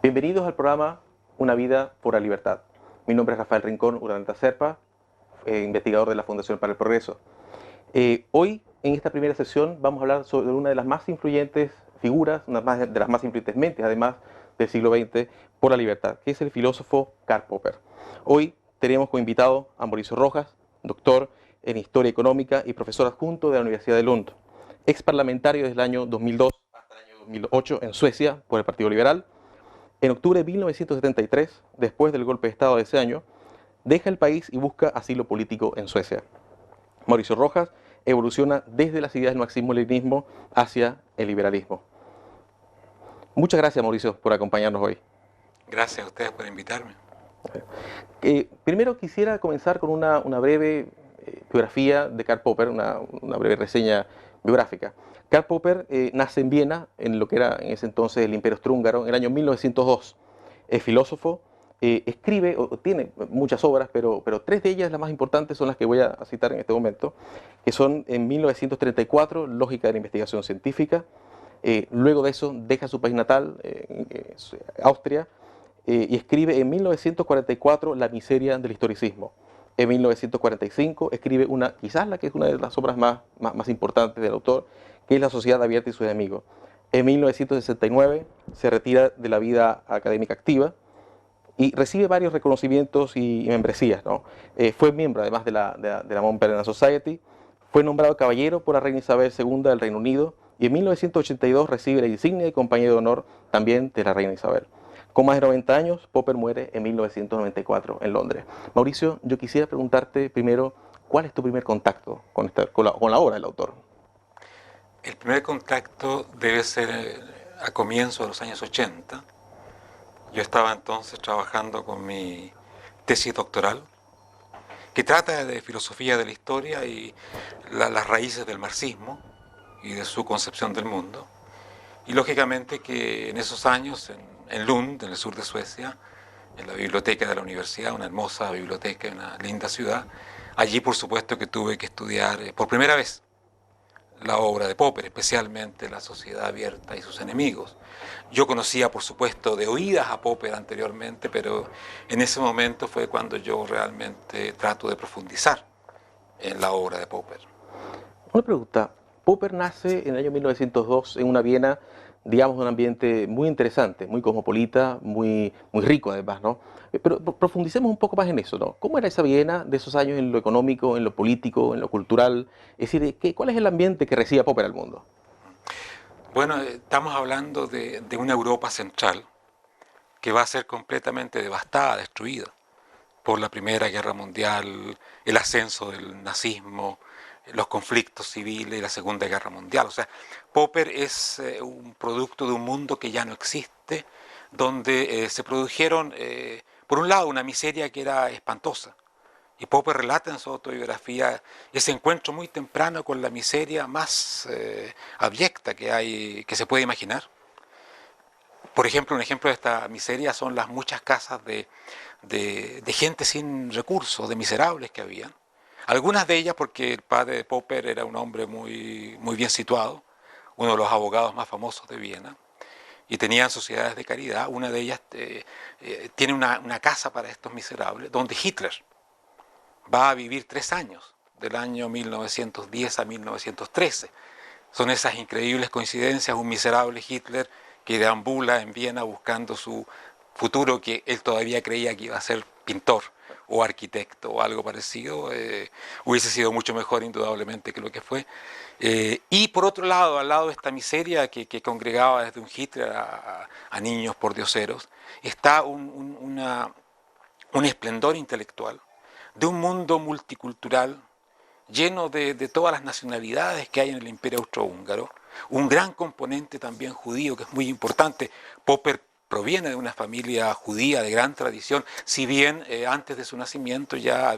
Bienvenidos al programa Una vida por la libertad. Mi nombre es Rafael Rincón Urdaneta Serpa, investigador de la Fundación para el Progreso. Hoy, en esta primera sesión, vamos a hablar sobre una de las más influyentes figuras, una de las más influyentes mentes, además, del siglo XX por la libertad, que es el filósofo Karl Popper. Hoy tenemos como invitado a Mauricio Rojas, doctor en Historia Económica y profesor adjunto de la Universidad de Lund, ex parlamentario desde el año 2002 hasta el año 2008 en Suecia por el Partido Liberal. En octubre de 1973, después del golpe de Estado de ese año, deja el país y busca asilo político en Suecia. Mauricio Rojas evoluciona desde las ideas del marxismo-leninismo hacia el liberalismo. Muchas gracias, Mauricio, por acompañarnos hoy. Gracias a ustedes por invitarme. Primero quisiera comenzar con una breve biografía de Karl Popper, una breve reseña biográfica. Karl Popper nace en Viena, en lo que era en ese entonces el Imperio Austrohúngaro, en el año 1902. Es filósofo, escribe, tiene muchas obras, pero tres de ellas, las más importantes, son las que voy a citar en este momento, que son en 1934, Lógica de la Investigación Científica. Luego de eso deja su país natal, Austria, y escribe en 1944 La miseria del historicismo. En 1945 escribe quizás la que es una de las obras más importantes del autor, que es La sociedad abierta y sus enemigos. En 1969 se retira de la vida académica activa y recibe varios reconocimientos y membresías, ¿no? Fue miembro además de la Mount Vernon Society, fue nombrado caballero por la reina Isabel II del Reino Unido y en 1982 recibe la insignia de compañero de honor también de la reina Isabel. Con más de 90 años, Popper muere en 1994 en Londres. Mauricio, yo quisiera preguntarte primero, ¿cuál es tu primer contacto con la obra del autor? El primer contacto debe ser a comienzos de los años 80. Yo estaba entonces trabajando con mi tesis doctoral, que trata de filosofía de la historia y las raíces del marxismo y de su concepción del mundo. Y lógicamente que en esos años, en Lund, en el sur de Suecia, en la biblioteca de la universidad, una hermosa biblioteca, una linda ciudad, allí por supuesto que tuve que estudiar por primera vez la obra de Popper, especialmente La sociedad abierta y sus enemigos. Yo conocía, por supuesto, de oídas a Popper anteriormente, pero en ese momento fue cuando yo realmente trato de profundizar en la obra de Popper. Una pregunta. Popper nace en el año 1902 en una Viena, digamos, un ambiente muy interesante, muy cosmopolita, muy rico además, ¿no? Pero profundicemos un poco más en eso, ¿no? ¿Cómo era esa Viena de esos años en lo económico, en lo político, en lo cultural? Es decir, ¿cuál es el ambiente que recibe Popper al mundo? Bueno, estamos hablando de una Europa central que va a ser completamente devastada, destruida por la Primera Guerra Mundial, el ascenso del nazismo, los conflictos civiles y la Segunda Guerra Mundial. O sea, Popper es un producto de un mundo que ya no existe, donde se produjeron, por un lado, una miseria que era espantosa. Y Popper relata en su autobiografía ese encuentro muy temprano con la miseria más abyecta que se puede imaginar. Por ejemplo, un ejemplo de esta miseria son las muchas casas de gente sin recursos, de miserables que habían. Algunas de ellas porque el padre de Popper era un hombre muy bien situado, uno de los abogados más famosos de Viena, y tenían sociedades de caridad. Una de ellas tiene una casa para estos miserables, donde Hitler va a vivir 3 años, del año 1910 a 1913. Son esas increíbles coincidencias, un miserable Hitler que deambula en Viena buscando su futuro, que él todavía creía que iba a ser pintor o arquitecto o algo parecido, hubiese sido mucho mejor indudablemente que lo que fue. Y por otro lado, al lado de esta miseria que congregaba desde un Hitler a niños pordioseros, está un esplendor intelectual de un mundo multicultural lleno de todas las nacionalidades que hay en el Imperio Austrohúngaro, un gran componente también judío que es muy importante. Popper proviene de una familia judía de gran tradición, si bien antes de su nacimiento ya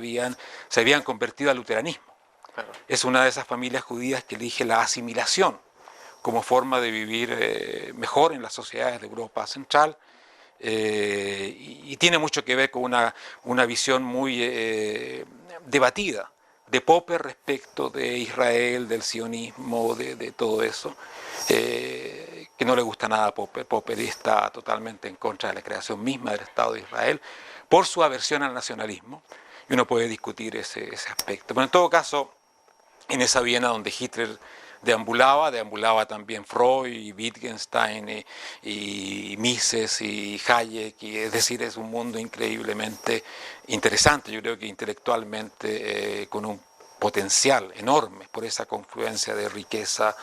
se habían convertido al luteranismo. Claro. Es una de esas familias judías que elige la asimilación como forma de vivir mejor en las sociedades de Europa Central. Y tiene mucho que ver con una visión muy debatida de Popper respecto de Israel, del sionismo, de todo eso, que que no le gusta nada a Popper. Popper está totalmente en contra de la creación misma del Estado de Israel por su aversión al nacionalismo, y uno puede discutir ese aspecto. Pero en todo caso, en esa Viena donde Hitler deambulaba también Freud y Wittgenstein y Mises y Hayek, y es decir, es un mundo increíblemente interesante, yo creo que intelectualmente con un potencial enorme por esa confluencia de riqueza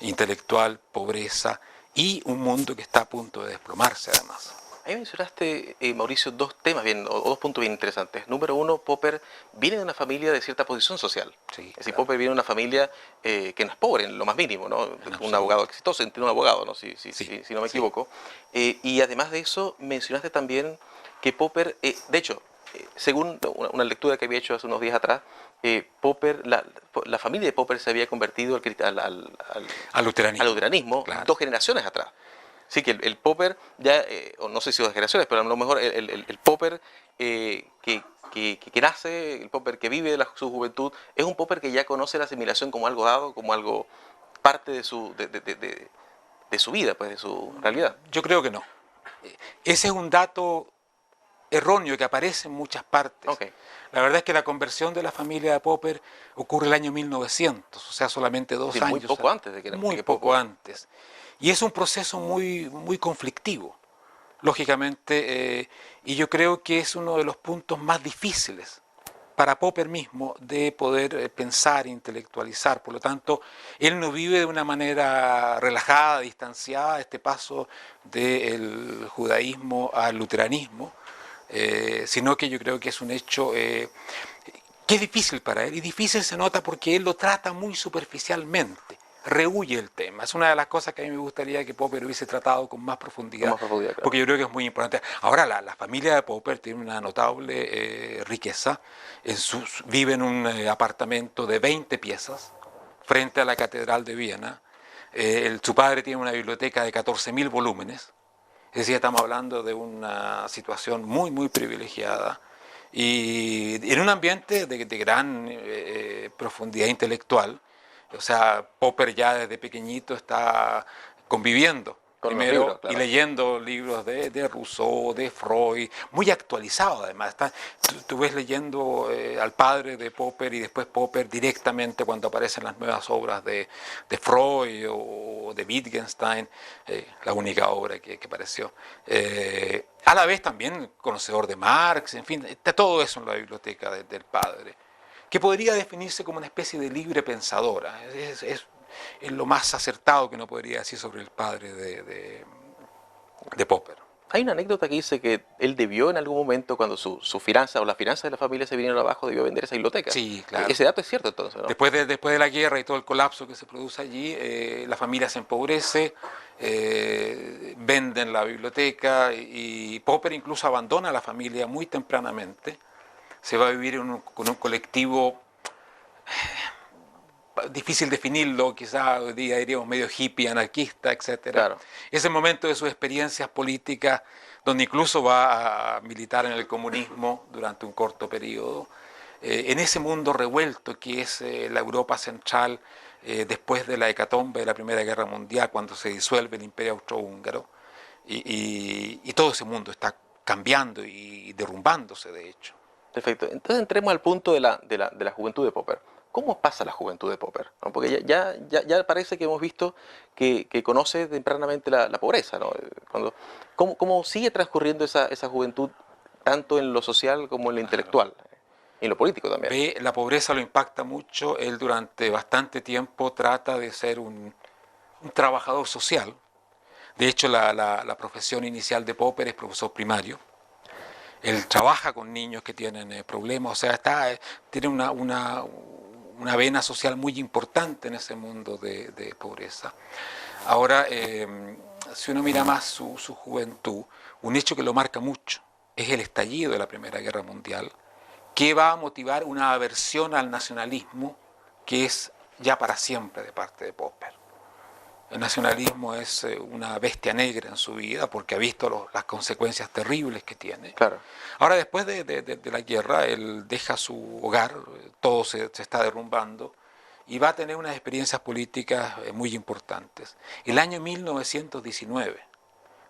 intelectual, pobreza y un mundo que está a punto de desplomarse además. Ahí mencionaste, Mauricio, dos temas o dos puntos bien interesantes. Número uno, Popper viene de una familia de cierta posición social. Sí, Es decir, claro. Popper viene de una familia que no es pobre en lo más mínimo, ¿no? Un abogado exitoso, entiendo un abogado, ¿no? Si no me equivoco. Y además de eso, mencionaste también que Popper, de hecho, según una lectura que había hecho hace unos días atrás, Popper, la familia de Popper se había convertido Al luteranismo. al luteranismo Claro. 2 generaciones atrás. Sí, que el Popper ya, o no sé si 2 generaciones, pero a lo mejor el Popper que nace, el Popper que vive su juventud, es un Popper que ya conoce la asimilación como algo dado, como algo parte de su vida, pues de su realidad. Yo creo que no. Ese es un dato erróneo que aparece en muchas partes. Okay. La verdad es que la conversión de la familia de Popper ocurre el año 1900, o sea, solamente 2 años. Muy poco antes de que Muy poco antes. Y es un proceso muy conflictivo, lógicamente, y yo creo que es uno de los puntos más difíciles para Popper mismo de poder pensar, intelectualizar. Por lo tanto, él no vive de una manera relajada, distanciada, este paso del judaísmo al luteranismo, sino que yo creo que es un hecho que es difícil para él, y difícil se nota porque él lo trata muy superficialmente, rehúye el tema. Es una de las cosas que a mí me gustaría que Popper hubiese tratado con más profundidad, claro. porque yo creo que es muy importante. Ahora, la familia de Popper tiene una notable riqueza. Vive en un apartamento de 20 piezas frente a la Catedral de Viena. Su padre tiene una biblioteca de 14.000 volúmenes. Es decir, estamos hablando de una situación muy privilegiada y en un ambiente de gran profundidad intelectual. O sea, Popper ya desde pequeñito está conviviendo con primero libros, claro. Y leyendo libros de Rousseau, de Freud, muy actualizado además. Tú ves leyendo al padre de Popper y después Popper directamente cuando aparecen las nuevas obras de Freud o de Wittgenstein, la única obra que apareció. A la vez también conocedor de Marx, en fin, está todo eso en la biblioteca del padre, que podría definirse como una especie de libre pensadora. Es lo más acertado que uno podría decir sobre el padre de Popper. Hay una anécdota que dice que él debió en algún momento, cuando su finanza o las finanzas de la familia se vinieron abajo, debió vender esa biblioteca. Sí, claro. Ese dato es cierto entonces, ¿no? Después de la guerra y todo el colapso que se produce allí, la familia se empobrece, venden la biblioteca y Popper incluso abandona a la familia muy tempranamente. Se va a vivir con un colectivo difícil definirlo, quizás hoy día diríamos medio hippie, anarquista, etc. Claro. Es el momento de sus experiencias políticas, donde incluso va a militar en el comunismo durante un corto periodo. En ese mundo revuelto que es la Europa central después de la hecatombe de la Primera Guerra Mundial, cuando se disuelve el Imperio Austrohúngaro, y todo ese mundo está cambiando y derrumbándose, de hecho. Perfecto. Entonces entremos al punto de la juventud de Popper. ¿Cómo pasa la juventud de Popper? ¿No? Porque ya parece que hemos visto que conoce tempranamente la pobreza, ¿no? ¿Cómo sigue transcurriendo esa juventud tanto en lo social como en lo intelectual? Y en lo político también. La pobreza lo impacta mucho. Él durante bastante tiempo trata de ser un trabajador social. De hecho, la profesión inicial de Popper es profesor primario. Él trabaja con niños que tienen problemas, o sea, tiene una vena social muy importante en ese mundo de pobreza. Ahora, si uno mira más su juventud, un hecho que lo marca mucho es el estallido de la Primera Guerra Mundial, que va a motivar una aversión al nacionalismo que es ya para siempre de parte de Popper. El nacionalismo es una bestia negra en su vida porque ha visto las consecuencias terribles que tiene. Claro. Ahora, después de la guerra, él deja su hogar, todo se está derrumbando y va a tener unas experiencias políticas muy importantes. El año 1919,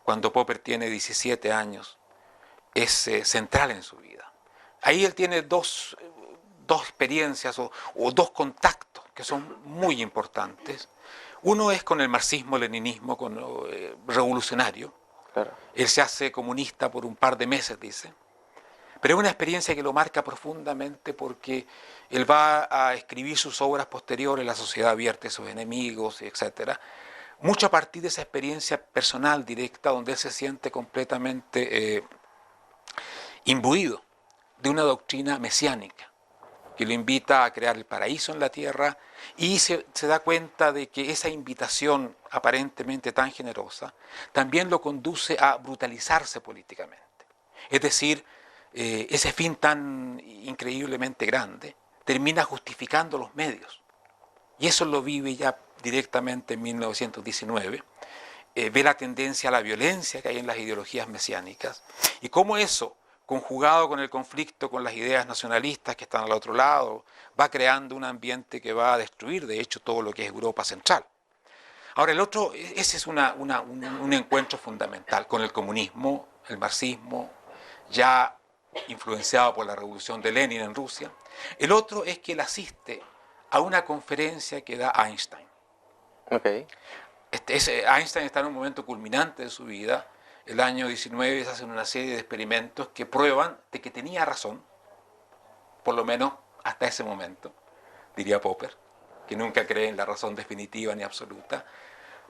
cuando Popper tiene 17 años, es central en su vida. Ahí él tiene dos experiencias o dos contactos que son muy importantes. Uno es con el marxismo-leninismo revolucionario. Claro. Él se hace comunista por un par de meses, dice. Pero es una experiencia que lo marca profundamente porque él va a escribir sus obras posteriores, La sociedad abierta y sus enemigos, etc. Mucho a partir de esa experiencia personal, directa, donde él se siente completamente imbuido de una doctrina mesiánica que lo invita a crear el paraíso en la tierra y se da cuenta de que esa invitación aparentemente tan generosa también lo conduce a brutalizarse políticamente. Es decir, ese fin tan increíblemente grande termina justificando los medios. Y eso lo vive ya directamente en 1919. Ve la tendencia a la violencia que hay en las ideologías mesiánicas y cómo eso, conjugado con el conflicto con las ideas nacionalistas que están al otro lado, va creando un ambiente que va a destruir, de hecho, todo lo que es Europa Central. Ahora, el otro, ese es un encuentro fundamental con el comunismo, el marxismo, ya influenciado por la revolución de Lenin en Rusia. El otro es que él asiste a una conferencia que da Einstein. Okay. Einstein está en un momento culminante de su vida. El año 19 se hacen una serie de experimentos que prueban de que tenía razón, por lo menos hasta ese momento, diría Popper, que nunca cree en la razón definitiva ni absoluta,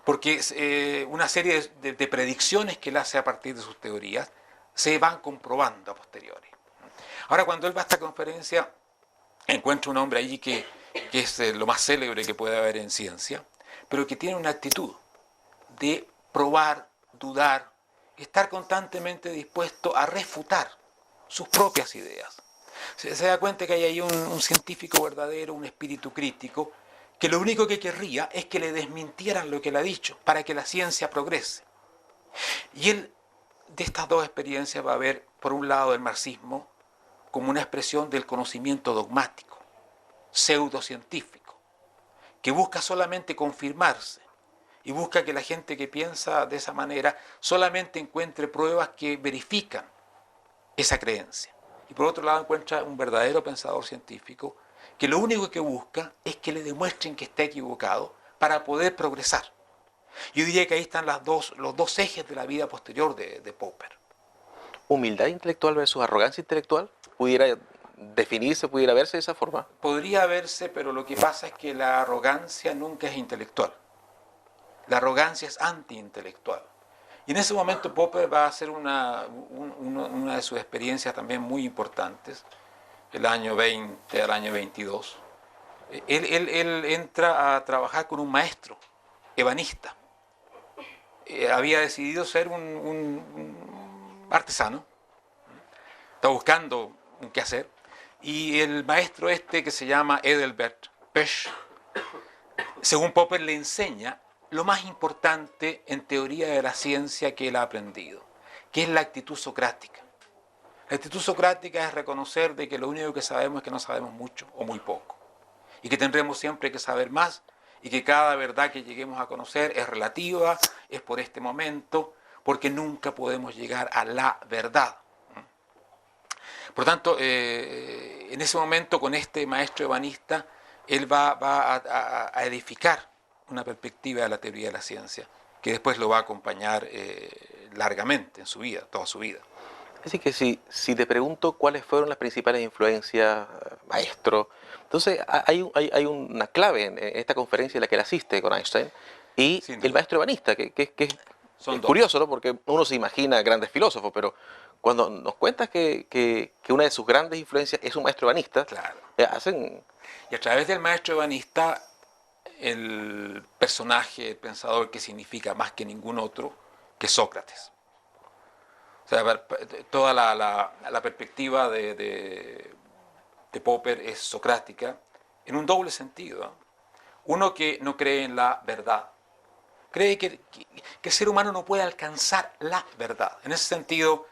porque una serie de predicciones que él hace a partir de sus teorías se van comprobando a posteriori. Ahora, cuando él va a esta conferencia, encuentra un hombre allí que es lo más célebre que puede haber en ciencia, pero que tiene una actitud de probar, dudar, estar constantemente dispuesto a refutar sus propias ideas. Se da cuenta que hay ahí un científico verdadero, un espíritu crítico, que lo único que querría es que le desmintieran lo que él ha dicho, para que la ciencia progrese. Y él, de estas dos experiencias, va a ver, por un lado, el marxismo como una expresión del conocimiento dogmático, pseudocientífico, que busca solamente confirmarse y busca que la gente que piensa de esa manera solamente encuentre pruebas que verifican esa creencia. Y por otro lado encuentra un verdadero pensador científico que lo único que busca es que le demuestren que está equivocado para poder progresar. Yo diría que ahí están los dos ejes de la vida posterior de Popper. ¿Humildad intelectual versus arrogancia intelectual? ¿Pudiera definirse, pudiera verse de esa forma? Podría verse, pero lo que pasa es que la arrogancia nunca es intelectual. La arrogancia es antiintelectual. Y en ese momento Popper va a hacer una de sus experiencias también muy importantes, el año 20 al año 22. Él entra a trabajar con un maestro ebanista. Había decidido ser un artesano, está buscando un qué hacer, y el maestro que se llama Edelbert Pesch, según Popper le enseña lo más importante en teoría de la ciencia que él ha aprendido, que es la actitud socrática. La actitud socrática es reconocer de que lo único que sabemos es que no sabemos mucho o muy poco, y que tendremos siempre que saber más, y que cada verdad que lleguemos a conocer es relativa, es por este momento, porque nunca podemos llegar a la verdad. Por tanto, en ese momento con este maestro ebanista, él va a edificar una perspectiva de la teoría de la ciencia, que después lo va a acompañar largamente en su vida, toda su vida. Así que si te pregunto cuáles fueron las principales influencias, maestro, entonces hay una clave en esta conferencia en la que él asiste con Einstein y el maestro ebanista, que es curioso, ¿no? Porque uno se imagina grandes filósofos, pero cuando nos cuentas que una de sus grandes influencias es un maestro ebanista, claro. hacen... Y a través del maestro ebanista, el personaje, el pensador que significa más que ningún otro, que Sócrates. O sea, toda la perspectiva de Popper es socrática en un doble sentido. Uno que no cree en la verdad. Cree que el ser humano no puede alcanzar la verdad. En ese sentido,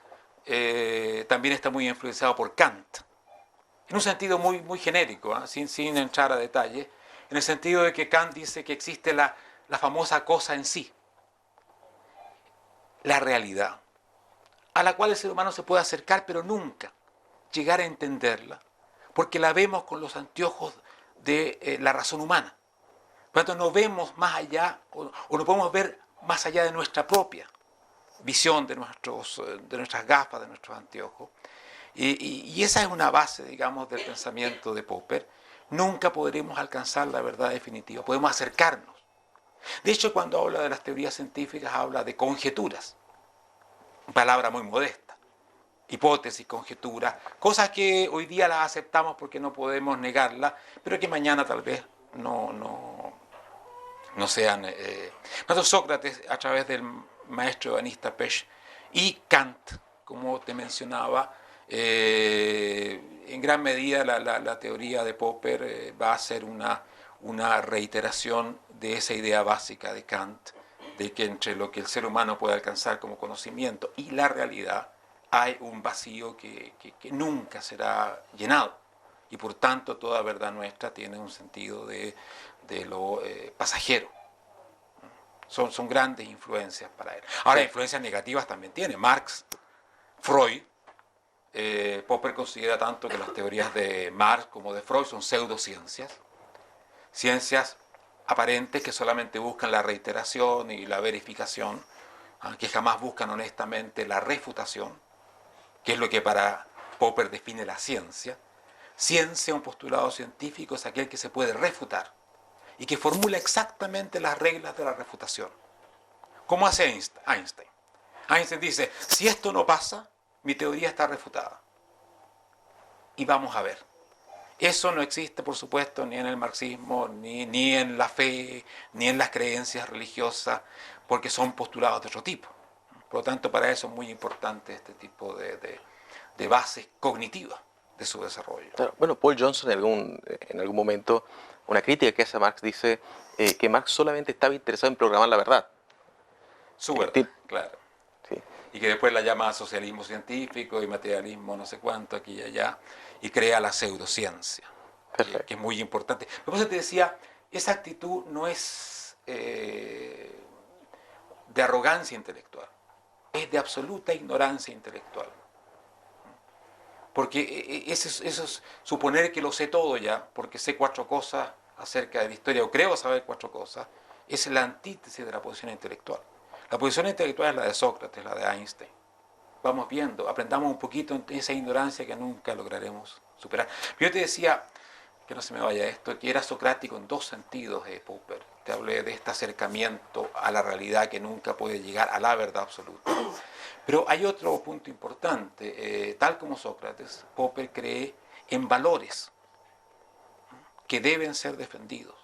también está muy influenciado por Kant. En un sentido muy genérico, sin entrar a detalle, en el sentido de que Kant dice que existe la famosa cosa en sí, la realidad, a la cual el ser humano se puede acercar, pero nunca llegar a entenderla, porque la vemos con los anteojos de la razón humana. Por lo tanto, no vemos más allá, o no podemos ver más allá de nuestra propia visión, de nuestras gafas, de nuestros anteojos. Y esa es una base, digamos, del pensamiento de Popper. Nunca podremos alcanzar la verdad definitiva, podemos acercarnos. De hecho, cuando habla de las teorías científicas, habla de conjeturas, palabra muy modesta, hipótesis, conjeturas, cosas que hoy día las aceptamos porque no podemos negarlas, pero que mañana tal vez no sean. Nosotros Sócrates, a través del maestro ebanista Pesch y Kant, como te mencionaba, en gran medida la teoría de Popper va a ser una reiteración de esa idea básica de Kant, de que entre lo que el ser humano puede alcanzar como conocimiento y la realidad hay un vacío que nunca será llenado. Y por tanto toda verdad nuestra tiene un sentido de lo pasajero. Son grandes influencias para él. Ahora, influencias negativas también tiene. Marx, Freud, Popper considera tanto que las teorías de Marx como de Freud son pseudociencias, ciencias aparentes que solamente buscan la reiteración y la verificación, que jamás buscan honestamente la refutación, que es lo que para Popper define la ciencia. Ciencia, un postulado científico, es aquel que se puede refutar y que formula exactamente las reglas de la refutación. ¿Cómo hace Einstein? Einstein dice, si esto no pasa, mi teoría está refutada. Y vamos a ver. Eso no existe, por supuesto, ni en el marxismo, ni en la fe, ni en las creencias religiosas, porque son postulados de otro tipo. Por lo tanto, para eso es muy importante este tipo de bases cognitivas de su desarrollo. Claro, bueno, Paul Johnson en algún momento, una crítica que hace a Marx dice que Marx solamente estaba interesado en programar la verdad. Su verdad, claro. Sí. Y que después la llama socialismo científico y materialismo no sé cuánto, aquí y allá, y crea la pseudociencia, que es muy importante. Por eso te decía, esa actitud no es de arrogancia intelectual, es de absoluta ignorancia intelectual. Porque eso es suponer que lo sé todo ya, porque sé 4 cosas acerca de la historia, o creo saber 4 cosas, es la antítesis de la posición intelectual. La posición intelectual es la de Sócrates, la de Einstein. Vamos viendo, aprendamos un poquito de esa ignorancia que nunca lograremos superar. Yo te decía, que no se me vaya esto, que era socrático en 2 sentidos de Popper. Te hablé de este acercamiento a la realidad que nunca puede llegar a la verdad absoluta. Pero hay otro punto importante. Tal como Sócrates, Popper cree en valores que deben ser defendidos.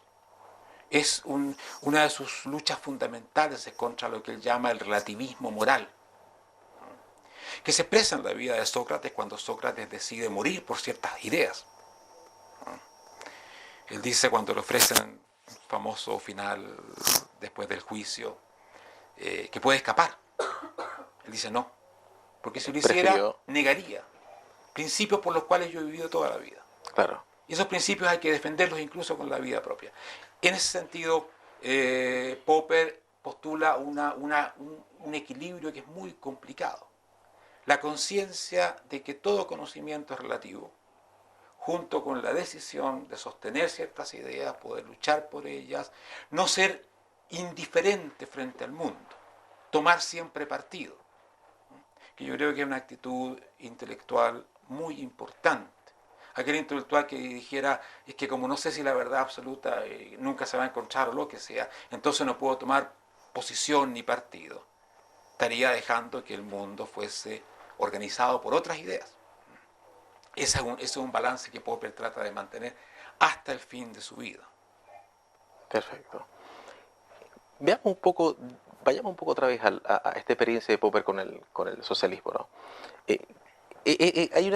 Es una de sus luchas fundamentales es contra lo que él llama el relativismo moral, que se expresa en la vida de Sócrates cuando Sócrates decide morir por ciertas ideas. Él dice cuando le ofrecen un famoso final después del juicio, que puede escapar. Él dice no, porque si lo hiciera, negaría principios por los cuales yo he vivido toda la vida. Claro. Y esos principios hay que defenderlos incluso con la vida propia. En ese sentido, Popper postula un equilibrio que es muy complicado. La conciencia de que todo conocimiento es relativo, junto con la decisión de sostener ciertas ideas, poder luchar por ellas, no ser indiferente frente al mundo, tomar siempre partido, que yo creo que es una actitud intelectual muy importante. Aquel intelectual que dijera, es que como no sé si la verdad absoluta nunca se va a encontrar o lo que sea, entonces no puedo tomar posición ni partido, estaría dejando que el mundo fuese organizado por otras ideas. Ese es un balance que Popper trata de mantener hasta el fin de su vida. Perfecto. Vayamos un poco otra vez a esta experiencia de Popper con el socialismo, ¿no? Hay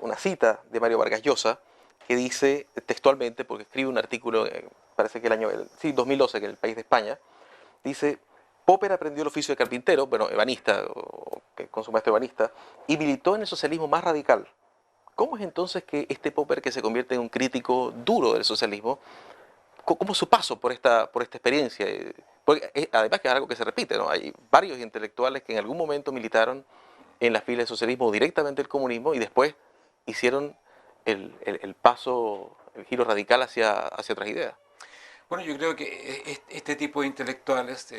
una cita de Mario Vargas Llosa que dice textualmente, porque escribe un artículo, parece que 2012, que en el País de España, dice: Popper aprendió el oficio de carpintero, bueno, ebanista, con su maestro ebanista, y militó en el socialismo más radical, ¿Cómo es entonces que este Popper, que se convierte en un crítico duro del socialismo, cómo es su paso por esta experiencia? Porque además que es algo que se repite, ¿no? Hay varios intelectuales que en algún momento militaron en la fila del socialismo o directamente el comunismo y después hicieron el paso, el giro radical hacia otras ideas. Bueno, yo creo que este tipo de intelectuales,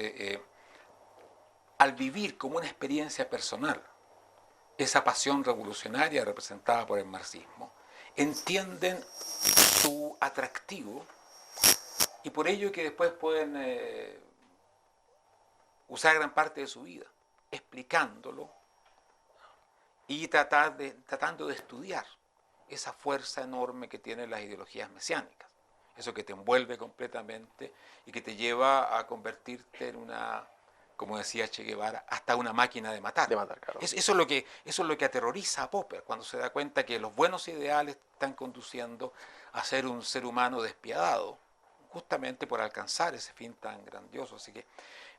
al vivir como una experiencia personal esa pasión revolucionaria representada por el marxismo, entienden su atractivo y por ello que después pueden usar gran parte de su vida explicándolo y tratando de estudiar esa fuerza enorme que tienen las ideologías mesiánicas, eso que te envuelve completamente y que te lleva a convertirte en una, como decía Che Guevara, hasta una máquina de matar. De matar, claro. Eso es lo que aterroriza a Popper, cuando se da cuenta que los buenos ideales están conduciendo a ser un ser humano despiadado, justamente por alcanzar ese fin tan grandioso. Así que,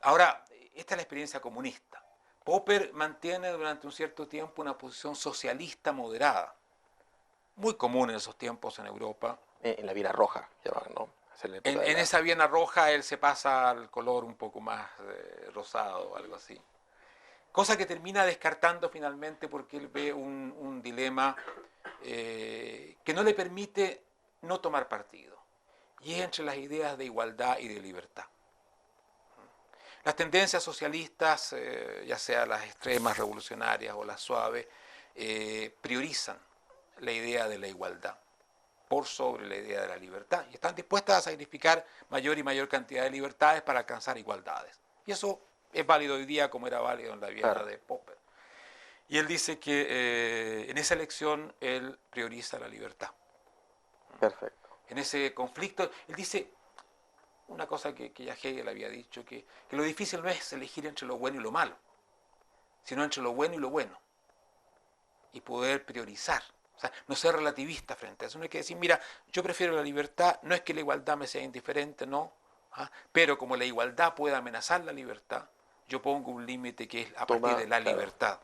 ahora, esta es la experiencia comunista. Popper mantiene durante un cierto tiempo una posición socialista moderada, muy común en esos tiempos en Europa. En la Viera Roja, llamaban, ¿no? En esa Viena roja él se pasa al color un poco más rosado o algo así. Cosa que termina descartando finalmente porque él ve un dilema que no le permite no tomar partido. Y es entre las ideas de igualdad y de libertad. Las tendencias socialistas, ya sea las extremas revolucionarias o las suaves, priorizan la idea de la igualdad por sobre la idea de la libertad y están dispuestas a sacrificar mayor y mayor cantidad de libertades para alcanzar igualdades. Y eso es válido hoy día como era válido en la Viena claro. de Popper. Y él dice que en esa elección él prioriza la libertad. Perfecto. En ese conflicto, él dice una cosa que ya Hegel había dicho, que lo difícil no es elegir entre lo bueno y lo malo, sino entre lo bueno y lo bueno. Y poder priorizar. O sea, no ser relativista frente a eso. No hay que decir, mira, yo prefiero la libertad, no es que la igualdad me sea indiferente, no. Pero como la igualdad puede amenazar la libertad, yo pongo un límite que es a partir de la libertad.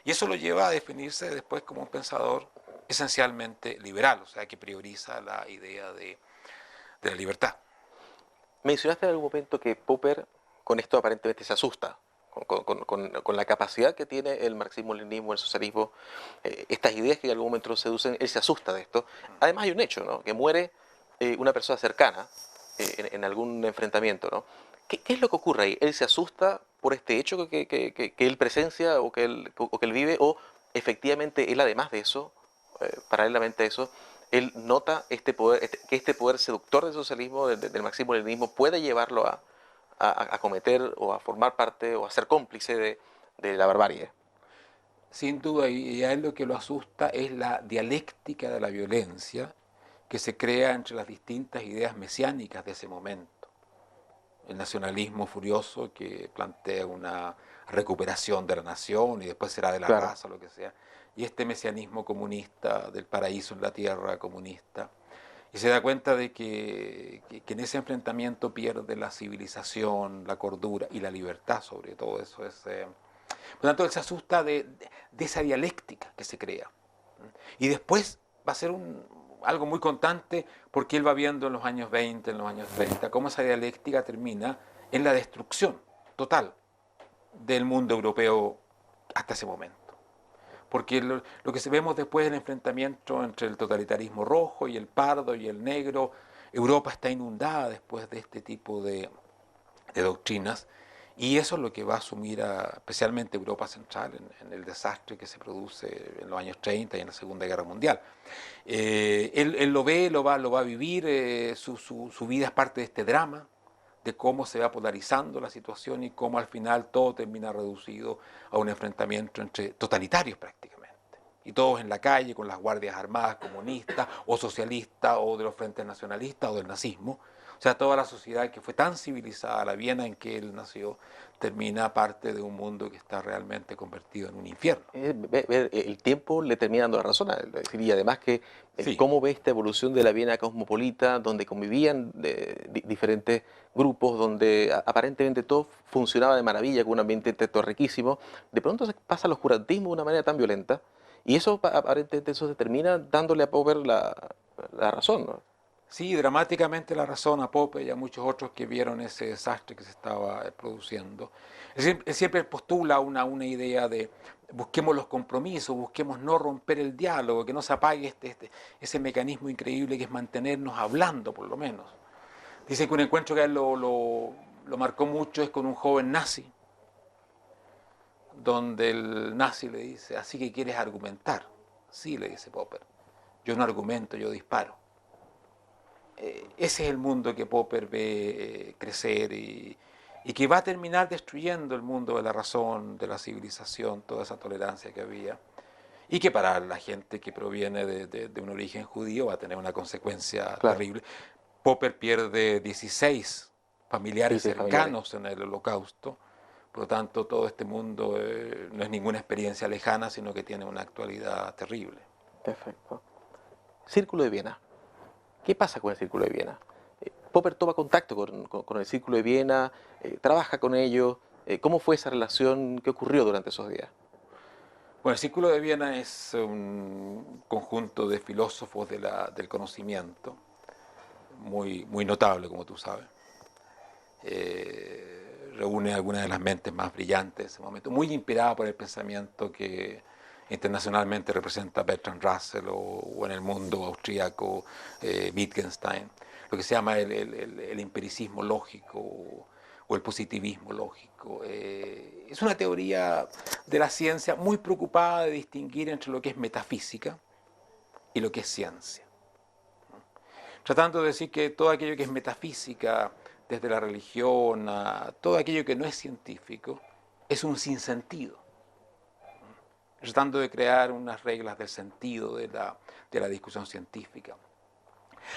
Y eso lo lleva a definirse después como un pensador esencialmente liberal, o sea, que prioriza la idea de la libertad. Mencionaste en algún momento que Popper con esto aparentemente se asusta. Con la capacidad que tiene el marxismo-leninismo, el socialismo, estas ideas que en algún momento lo seducen, él se asusta de esto. Además hay un hecho, ¿no? Que muere una persona cercana en algún enfrentamiento, ¿no? ¿Qué es lo que ocurre ahí? ¿Él se asusta por este hecho que él presencia o que él vive? ¿O efectivamente él además de eso, paralelamente a eso, él nota este poder, que este poder seductor del socialismo, del marxismo-leninismo, puede llevarlo a cometer o a formar parte o a ser cómplice de la barbarie? Sin duda, y a él lo que lo asusta es la dialéctica de la violencia que se crea entre las distintas ideas mesiánicas de ese momento. El nacionalismo furioso que plantea una recuperación de la nación y después será de la claro. raza, lo que sea. Y este mesianismo comunista del paraíso en la tierra comunista. Y se da cuenta de que en ese enfrentamiento pierde la civilización, la cordura y la libertad, sobre todo. Eso es, por lo tanto, él se asusta de esa dialéctica que se crea. Y después va a ser algo muy constante porque él va viendo en los años 20, en los años 30, cómo esa dialéctica termina en la destrucción total del mundo europeo hasta ese momento. Porque lo que vemos después del enfrentamiento entre el totalitarismo rojo y el pardo y el negro, Europa está inundada después de este tipo de doctrinas, y eso es lo que va a asumir especialmente Europa Central en el desastre que se produce en los años 30 y en la Segunda Guerra Mundial. Él lo ve, lo va a vivir, su vida es parte de este drama, de cómo se va polarizando la situación y cómo al final todo termina reducido a un enfrentamiento entre totalitarios prácticamente. Y todos en la calle con las guardias armadas comunistas o socialistas o de los frentes nacionalistas o del nazismo. O sea, toda la sociedad que fue tan civilizada, la Viena en que él nació, termina parte de un mundo que está realmente convertido en un infierno. El tiempo le termina dando la razón, y además que sí. Cómo ve esta evolución de la Viena cosmopolita, donde convivían diferentes grupos, donde aparentemente todo funcionaba de maravilla, con un ambiente intelectual riquísimo, de pronto se pasa al oscurantismo de una manera tan violenta, Y eso aparentemente eso se termina dándole a Popper la razón, ¿no? Sí, dramáticamente la razón a Popper y a muchos otros que vieron ese desastre que se estaba produciendo. Él siempre postula una idea de busquemos los compromisos, busquemos no romper el diálogo, que no se apague ese mecanismo increíble que es mantenernos hablando, por lo menos. Dice que un encuentro que a él lo marcó mucho es con un joven nazi, donde el nazi le dice, así que quieres argumentar. Sí, le dice Popper, yo no argumento, yo disparo. Ese es el mundo que Popper ve crecer y que va a terminar destruyendo el mundo de la razón, de la civilización, toda esa tolerancia que había, y que para la gente que proviene de un origen judío va a tener una consecuencia Claro, terrible. Popper pierde 16 familiares 16 familiares. cercanos en el Holocausto, por lo tanto todo este mundo no es ninguna experiencia lejana, sino que tiene una actualidad terrible. Perfecto. Círculo de Viena. ¿Qué pasa con el Círculo de Viena? Popper toma contacto con el Círculo de Viena, trabaja con ellos. ¿Cómo fue esa relación? ¿Qué ocurrió durante esos días? Bueno, el Círculo de Viena es un conjunto de filósofos del conocimiento, muy notable, como tú sabes. Reúne algunas de las mentes más brillantes de ese momento, muy inspirada por el pensamiento que internacionalmente representa Bertrand Russell o en el mundo austríaco Wittgenstein, lo que se llama el empiricismo lógico o el positivismo lógico. Es una teoría de la ciencia muy preocupada de distinguir entre lo que es metafísica y lo que es ciencia, tratando de decir que todo aquello que es metafísica, desde la religión a todo aquello que no es científico, es un sinsentido, tratando de crear unas reglas del sentido de la discusión científica.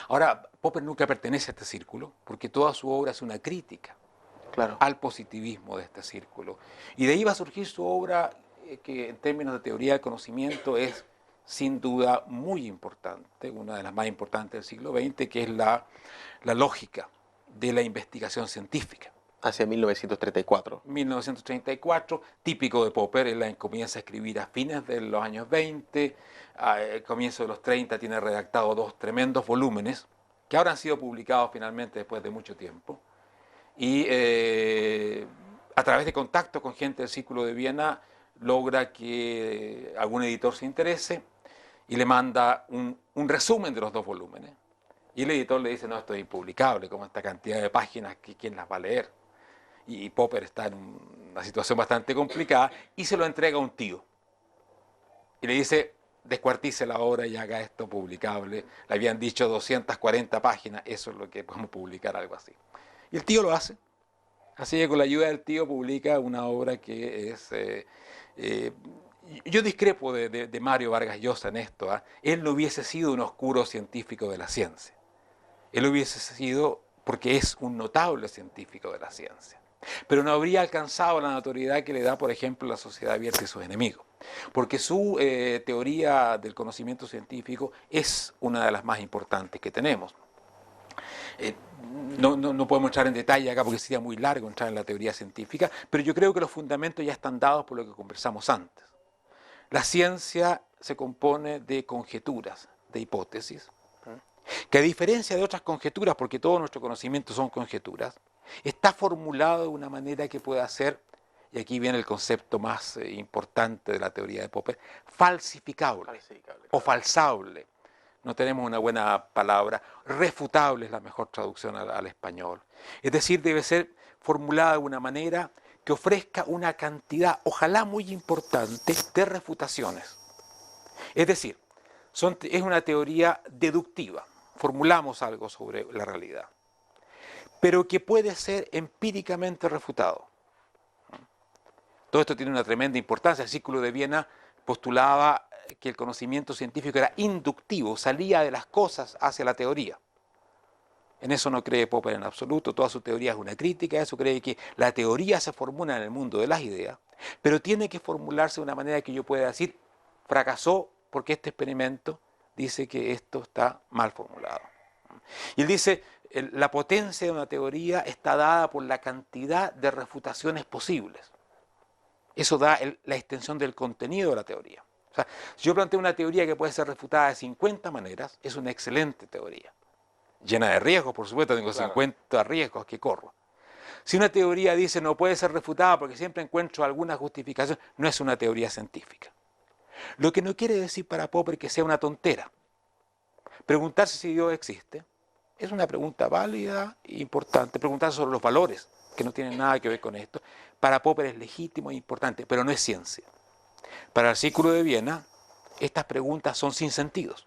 Ahora, Popper nunca pertenece a este círculo, porque toda su obra es una crítica Claro. al positivismo de este círculo. Y de ahí va a surgir su obra, que en términos de teoría del conocimiento es sin duda muy importante, una de las más importantes del siglo XX, que es la lógica de la investigación científica. Hacia 1934. 1934, típico de Popper, él comienza a escribir a fines de los años 20, al comienzo de los 30 tiene redactado 2 tremendos volúmenes, que ahora han sido publicados finalmente después de mucho tiempo, y a través de contacto con gente del Círculo de Viena logra que algún editor se interese y le manda un resumen de los 2 volúmenes. Y el editor le dice, no, esto es impublicable, como esta cantidad de páginas, ¿quién las va a leer? Y Popper está en una situación bastante complicada y se lo entrega a un tío. Y le dice, descuartice la obra y haga esto publicable. Le habían dicho 240 páginas, eso es lo que podemos publicar, algo así. Y el tío lo hace. Así que con la ayuda del tío publica una obra que es... yo discrepo de Mario Vargas Llosa en esto. Él no hubiese sido un oscuro científico de la ciencia. Él hubiese sido, porque es un notable científico de la ciencia, pero no habría alcanzado la notoriedad que le da, por ejemplo, la Sociedad Abierta y sus enemigos, porque su teoría del conocimiento científico es una de las más importantes que tenemos. No podemos entrar en detalle acá porque sería muy largo entrar en la teoría científica, pero yo creo que los fundamentos ya están dados por lo que conversamos antes. La ciencia se compone de conjeturas, de hipótesis, que a diferencia de otras conjeturas, porque todo nuestro conocimiento son conjeturas, está formulado de una manera que pueda ser, y aquí viene el concepto más importante de la teoría de Popper, falsificable o falsable. No tenemos una buena palabra. Refutable es la mejor traducción al español. Es decir, debe ser formulada de una manera que ofrezca una cantidad, ojalá muy importante, de refutaciones. Es decir, es una teoría deductiva. Formulamos algo sobre la realidad, pero que puede ser empíricamente refutado. Todo esto tiene una tremenda importancia. El Círculo de Viena postulaba que el conocimiento científico era inductivo, salía de las cosas hacia la teoría. En eso no cree Popper en absoluto, toda su teoría es una crítica, eso cree que la teoría se formula en el mundo de las ideas, pero tiene que formularse de una manera que yo pueda decir, fracasó porque este experimento dice que esto está mal formulado. Y él dice, la potencia de una teoría está dada por la cantidad de refutaciones posibles. Eso da la extensión del contenido de la teoría. O sea, si yo planteo una teoría que puede ser refutada de 50 maneras, es una excelente teoría. Llena de riesgos, por supuesto, tengo Claro. 50 riesgos que corro. Si una teoría dice no puede ser refutada porque siempre encuentro alguna justificación, no es una teoría científica. Lo que no quiere decir para Popper que sea una tontera. Preguntarse si Dios existe es una pregunta válida e importante. Preguntarse sobre los valores, que no tienen nada que ver con esto, para Popper es legítimo e importante, pero no es ciencia. Para el Círculo de Viena, estas preguntas son sin sentidos.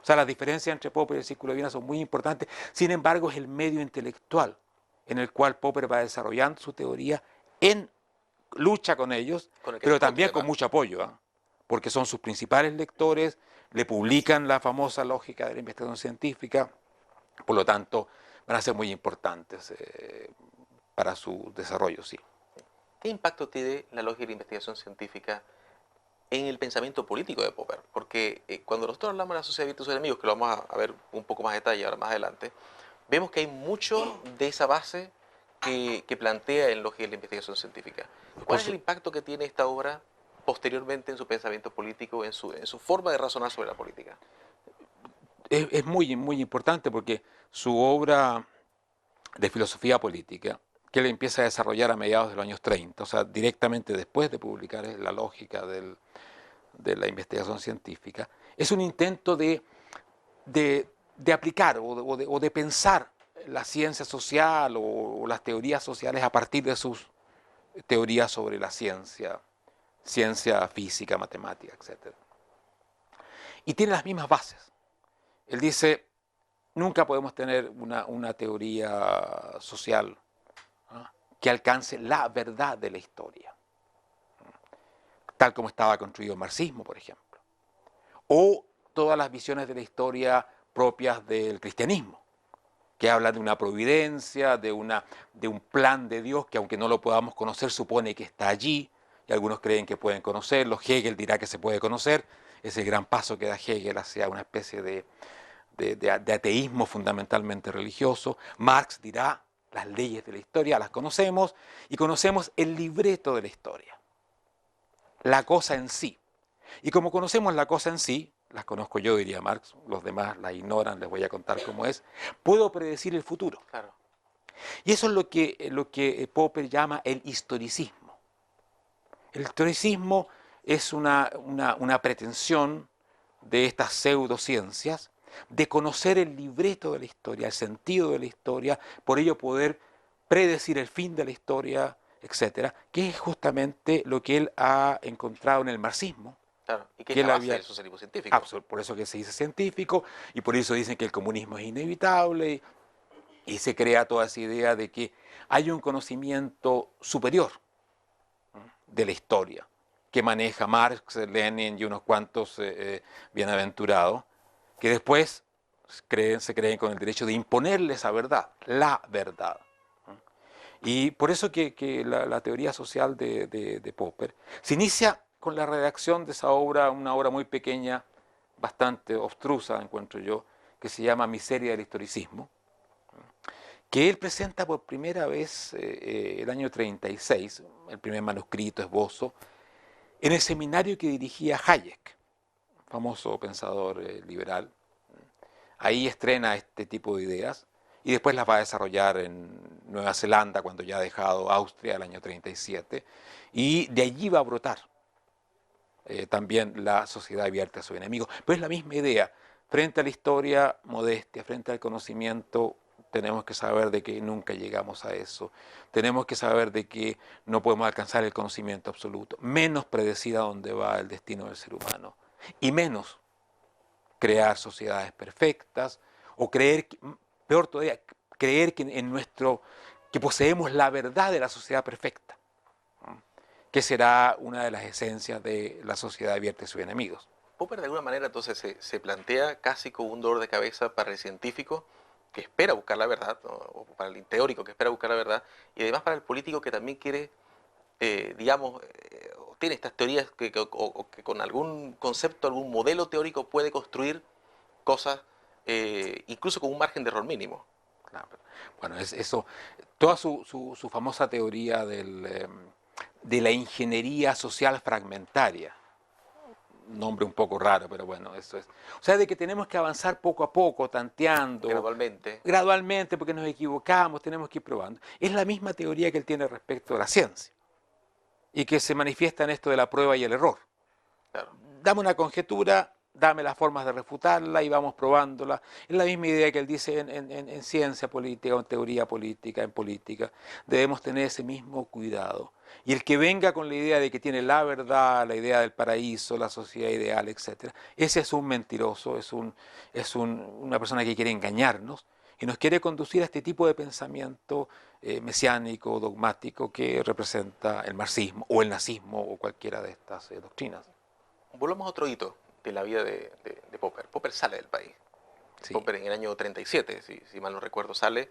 O sea, las diferencias entre Popper y el Círculo de Viena son muy importantes. Sin embargo, es el medio intelectual en el cual Popper va desarrollando su teoría en lucha con ellos, pero también con mucho apoyo, ¿eh? Porque son sus principales lectores, le publican la famosa lógica de la investigación científica, por lo tanto, van a ser muy importantes para su desarrollo, sí. ¿Qué impacto tiene la lógica de la investigación científica en el pensamiento político de Popper? Porque cuando nosotros hablamos de la sociedad de virtud y enemigos, que lo vamos a ver un poco más a detalle ahora más adelante, vemos que hay mucho de esa base que plantea en lógica de la investigación científica. ¿Cuál es el impacto que tiene esta obra posteriormente en su pensamiento político, en su forma de razonar sobre la política? Es muy, muy importante porque su obra de filosofía política, que él empieza a desarrollar a mediados de los años 30, o sea, directamente después de publicar la lógica de la investigación científica, es un intento de aplicar o de pensar la ciencia social o las teorías sociales a partir de sus teorías sobre la ciencia, ciencia física, matemática, etc. Y tiene las mismas bases. Él dice, nunca podemos tener una teoría social, ¿no?, que alcance la verdad de la historia, tal como estaba construido el marxismo, por ejemplo, o todas las visiones de la historia propias del cristianismo, que hablan de una providencia, de un plan de Dios que aunque no lo podamos conocer, supone que está allí, y algunos creen que pueden conocerlo. Hegel dirá que se puede conocer, es el gran paso que da Hegel hacia una especie de ateísmo fundamentalmente religioso. Marx dirá, las leyes de la historia las conocemos, y conocemos el libreto de la historia, la cosa en sí. Y como conocemos la cosa en sí, las conozco yo, diría Marx, los demás la ignoran, les voy a contar cómo es, puedo predecir el futuro. Claro. Y eso es lo que Popper llama el historicismo. El historicismo es una pretensión de estas pseudociencias de conocer el libreto de la historia, el sentido de la historia, por ello poder predecir el fin de la historia, etcétera, que es justamente lo que él ha encontrado en el marxismo. Claro, y que es la base del socialismo científico. Por eso que se dice científico, y por eso dicen que el comunismo es inevitable, y se crea toda esa idea de que hay un conocimiento superior de la historia, que maneja Marx, Lenin y unos cuantos bienaventurados, que después se creen con el derecho de imponerle esa verdad, la verdad. Y por eso que la teoría social de Popper se inicia con la redacción de esa obra, una obra muy pequeña, bastante obstrusa, encuentro yo, que se llama Miseria del historicismo, que él presenta por primera vez el año 36, el primer manuscrito, esbozo, en el seminario que dirigía Hayek, famoso pensador liberal. Ahí estrena este tipo de ideas y después las va a desarrollar en Nueva Zelanda, cuando ya ha dejado Austria el año 37, y de allí va a brotar también la sociedad abierta a sus enemigos. Pero es la misma idea, frente a la historia, modestia, frente al conocimiento, tenemos que saber de que nunca llegamos a eso, tenemos que saber de que no podemos alcanzar el conocimiento absoluto, menos predecir a dónde va el destino del ser humano, y menos crear sociedades perfectas, o creer, peor todavía, creer que poseemos la verdad de la sociedad perfecta, que será una de las esencias de la sociedad abierta y sus enemigos. Popper de alguna manera entonces se plantea casi como un dolor de cabeza para el científico que espera buscar la verdad, ¿no?, o para el teórico que espera buscar la verdad, y además para el político que también quiere, digamos, tiene estas teorías o que con algún concepto, algún modelo teórico puede construir cosas, incluso con un margen de error mínimo. Claro. Bueno, eso, toda su famosa teoría de la ingeniería social fragmentaria, nombre un poco raro, pero bueno, eso es. O sea, de que tenemos que avanzar poco a poco, tanteando. Gradualmente. Gradualmente, porque nos equivocamos, tenemos que ir probando. Es la misma teoría que él tiene respecto a la ciencia y que se manifiesta en esto de la prueba y el error. Claro. Dame una conjetura, dame las formas de refutarla y vamos probándola. Es la misma idea que él dice en ciencia política, en teoría política, en política. Debemos tener ese mismo cuidado. Y el que venga con la idea de que tiene la verdad, la idea del paraíso, la sociedad ideal, etc., ese es un mentiroso, una persona que quiere engañarnos y nos quiere conducir a este tipo de pensamiento mesiánico, dogmático, que representa el marxismo o el nazismo o cualquiera de estas doctrinas. Volvamos a otro hito de la vida de Popper. Popper sale del país. Sí. Popper en el año 37, si mal no recuerdo, sale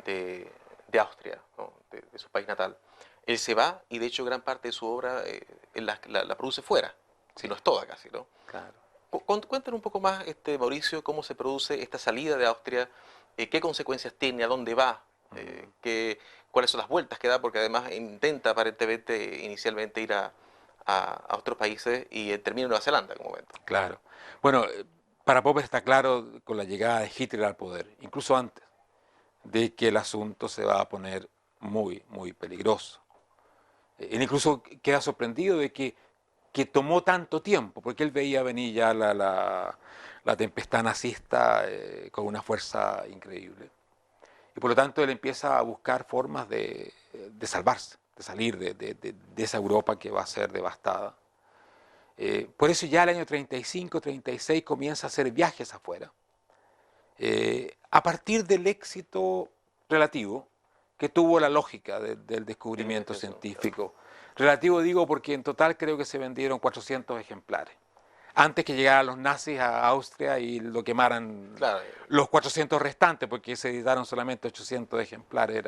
de Austria, ¿no? de su país natal. Él se va y de hecho gran parte de su obra él la produce fuera, si no es toda casi, ¿no? Claro. Cuéntanos un poco más, Mauricio, cómo se produce esta salida de Austria, qué consecuencias tiene, a dónde va, cuáles son las vueltas que da, porque además intenta aparentemente inicialmente ir a otros países y termina en Nueva Zelanda como momento. Claro. Bueno, para Popper está claro con la llegada de Hitler al poder, incluso antes, de que el asunto se va a poner muy, muy peligroso. Él incluso queda sorprendido de que tomó tanto tiempo, porque él veía venir ya la tempestad nazista con una fuerza increíble. Y por lo tanto él empieza a buscar formas de salvarse, de salir de esa Europa que va a ser devastada. Por eso ya el año 35, 36 comienza a hacer viajes afuera. A partir del éxito relativo que tuvo la lógica del descubrimiento científico. Relativo digo porque en total creo que se vendieron 400 ejemplares. Antes que llegaran los nazis a Austria y lo quemaran, claro, los 400 restantes, porque se editaron solamente 800 ejemplares.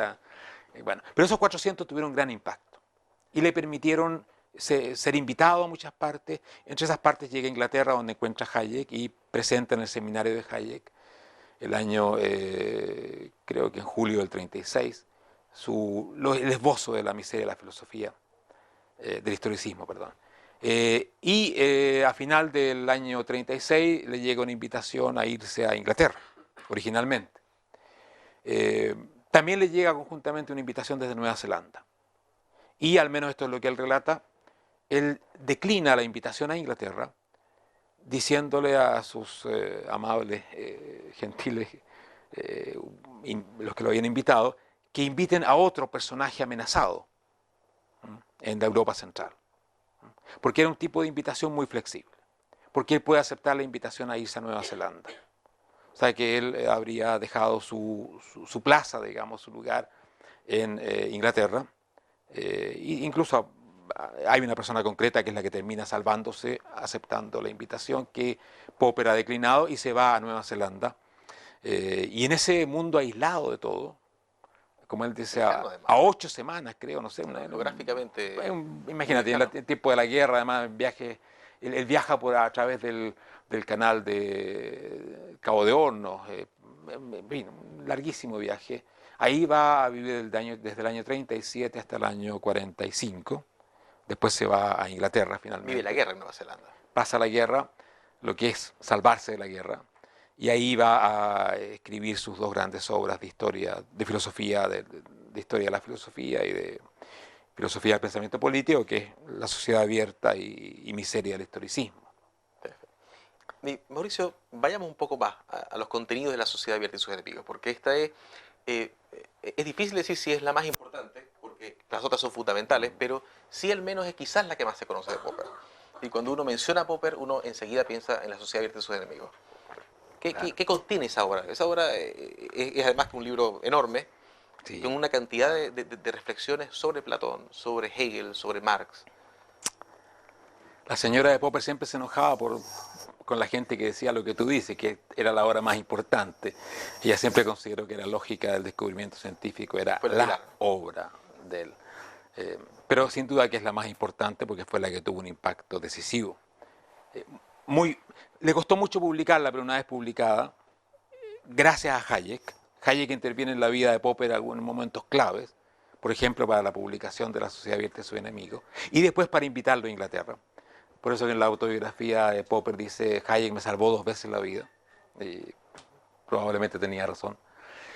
Bueno. Pero esos 400 tuvieron gran impacto y le permitieron ser invitado a muchas partes. Entre esas partes llega a Inglaterra, donde encuentra a Hayek y presenta en el seminario de Hayek el año, creo que en julio del 36, el esbozo de la miseria de la filosofía, del historicismo, perdón. A final del año 36 le llega una invitación a irse a Inglaterra, originalmente. También le llega conjuntamente una invitación desde Nueva Zelanda. Y al menos esto es lo que él relata, él declina la invitación a Inglaterra, diciéndole a sus amables, gentiles, los que lo habían invitado, que inviten a otro personaje amenazado en la Europa Central. Porque era un tipo de invitación muy flexible. Porque él puede aceptar la invitación a irse a Nueva Zelanda. O sea que él habría dejado su plaza, digamos, su lugar en Inglaterra. Incluso hay una persona concreta que es la que termina salvándose, aceptando la invitación que Popper ha declinado y se va a Nueva Zelanda. Y en ese mundo aislado de todo, como él dice, a 8 semanas, creo, no sé. Geográficamente. Imagínate, en el tiempo de la guerra, además, él viaja a través del canal de Cabo de Hornos, un larguísimo viaje. Ahí va a vivir desde el año 37 hasta el año 45. Después se va a Inglaterra finalmente. Vive la guerra en Nueva Zelanda. Pasa la guerra, lo que es salvarse de la guerra. Y ahí va a escribir sus dos grandes obras de historia, de filosofía, de historia de la filosofía y de filosofía del pensamiento político, que es La sociedad abierta y Miseria del historicismo. Perfecto. Mauricio, vayamos un poco más a los contenidos de La sociedad abierta y sus enemigos, porque esta es difícil decir si es la más importante, porque las otras son fundamentales, pero sí al menos es quizás la que más se conoce de Popper. Y cuando uno menciona a Popper, uno enseguida piensa en La sociedad abierta y sus enemigos. ¿Qué contiene esa obra? Esa obra es además que un libro enorme, sí, con una cantidad de reflexiones sobre Platón, sobre Hegel, sobre Marx. La señora de Popper siempre se enojaba con la gente que decía lo que tú dices, que era la obra más importante. Ella siempre consideró que la lógica del descubrimiento científico era la obra de él. Pero sin duda que es la más importante porque fue la que tuvo un impacto decisivo. Le costó mucho publicarla, pero una vez publicada, gracias a Hayek interviene en la vida de Popper en algunos momentos claves, por ejemplo, para la publicación de La sociedad abierta y sus enemigos, y después para invitarlo a Inglaterra. Por eso que en la autobiografía de Popper dice, Hayek me salvó 2 veces la vida. Y probablemente tenía razón.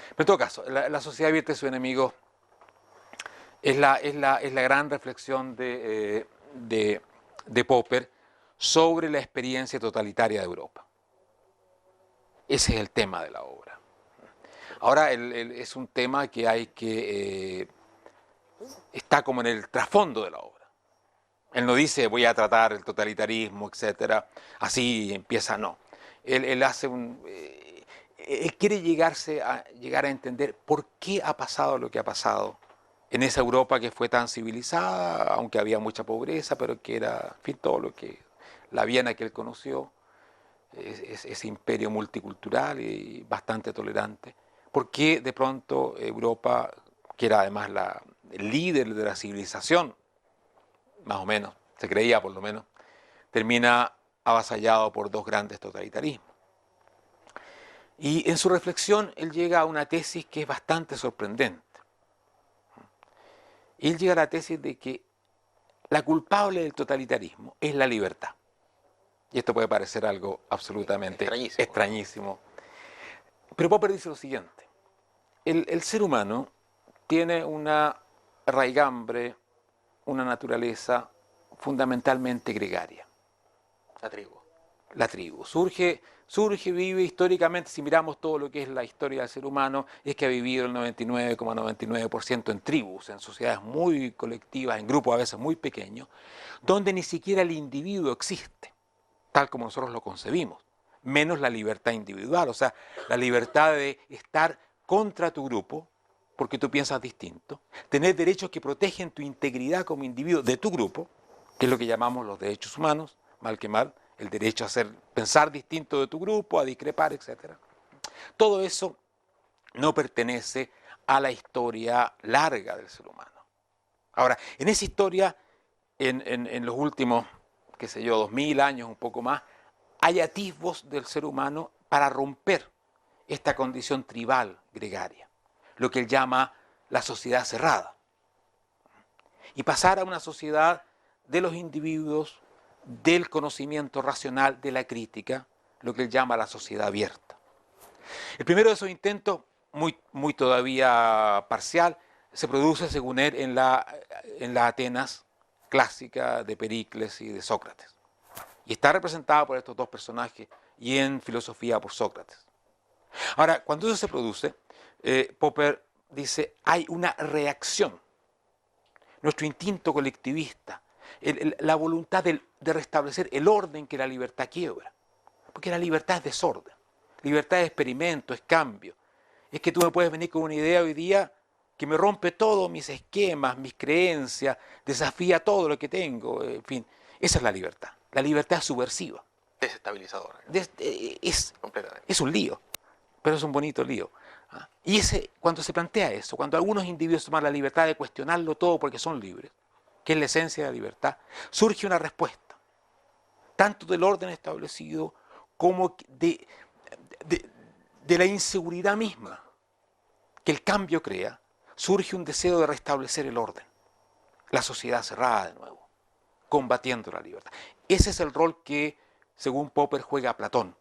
Pero en todo caso, la sociedad advierte a su enemigo es la gran reflexión de Popper sobre la experiencia totalitaria de Europa. Ese es el tema de la obra. Ahora es un tema que hay que... está como en el trasfondo de la obra. Él no dice voy a tratar el totalitarismo, etcétera, así empieza, no. Él hace él quiere llegar a entender por qué ha pasado lo que ha pasado en esa Europa que fue tan civilizada, aunque había mucha pobreza, pero que era, en fin, todo lo que la Viena que él conoció, ese imperio multicultural y bastante tolerante. ¿Por qué de pronto Europa, que era además el líder de la civilización, más o menos, se creía por lo menos, termina avasallado por 2 grandes totalitarismos? Y en su reflexión él llega a una tesis que es bastante sorprendente. Él llega a la tesis de que la culpable del totalitarismo es la libertad. Y esto puede parecer algo absolutamente extrañísimo. Pero Popper dice lo siguiente: el ser humano tiene una raigambre, una naturaleza fundamentalmente gregaria. La tribu. La tribu. Surge, vive históricamente, si miramos todo lo que es la historia del ser humano, es que ha vivido el 99,99% en tribus, en sociedades muy colectivas, en grupos a veces muy pequeños, donde ni siquiera el individuo existe, tal como nosotros lo concebimos, menos la libertad individual, o sea, la libertad de estar contra tu grupo, porque tú piensas distinto, tener derechos que protegen tu integridad como individuo de tu grupo, que es lo que llamamos los derechos humanos, mal que mal, el derecho a pensar distinto de tu grupo, a discrepar, etc. Todo eso no pertenece a la historia larga del ser humano. Ahora, en esa historia, en los últimos, qué sé yo, 2000 años, un poco más, hay atisbos del ser humano para romper esta condición tribal, gregaria, lo que él llama la sociedad cerrada, y pasar a una sociedad de los individuos, del conocimiento racional, de la crítica, lo que él llama la sociedad abierta. El primero de esos intentos, muy todavía parcial, se produce, según él, en la Atenas clásica de Pericles y de Sócrates. Y está representada por estos 2 personajes, y en filosofía por Sócrates. Ahora, cuando eso se produce, Popper dice, hay una reacción. Nuestro instinto colectivista, la voluntad de restablecer el orden que la libertad quiebra. Porque la libertad es desorden, libertad es experimento, es cambio. Es que tú me puedes venir con una idea hoy día que me rompe todos mis esquemas, mis creencias, desafía todo lo que tengo, en fin. Esa es la libertad. La libertad es subversiva. Desestabilizadora. Es un lío, pero es un bonito lío. Y cuando se plantea eso, cuando algunos individuos toman la libertad de cuestionarlo todo porque son libres, que es la esencia de la libertad, surge una respuesta, tanto del orden establecido como de la inseguridad misma que el cambio crea. Surge un deseo de restablecer el orden, la sociedad cerrada de nuevo, combatiendo la libertad. Ese es el rol que, según Popper, juega Platón.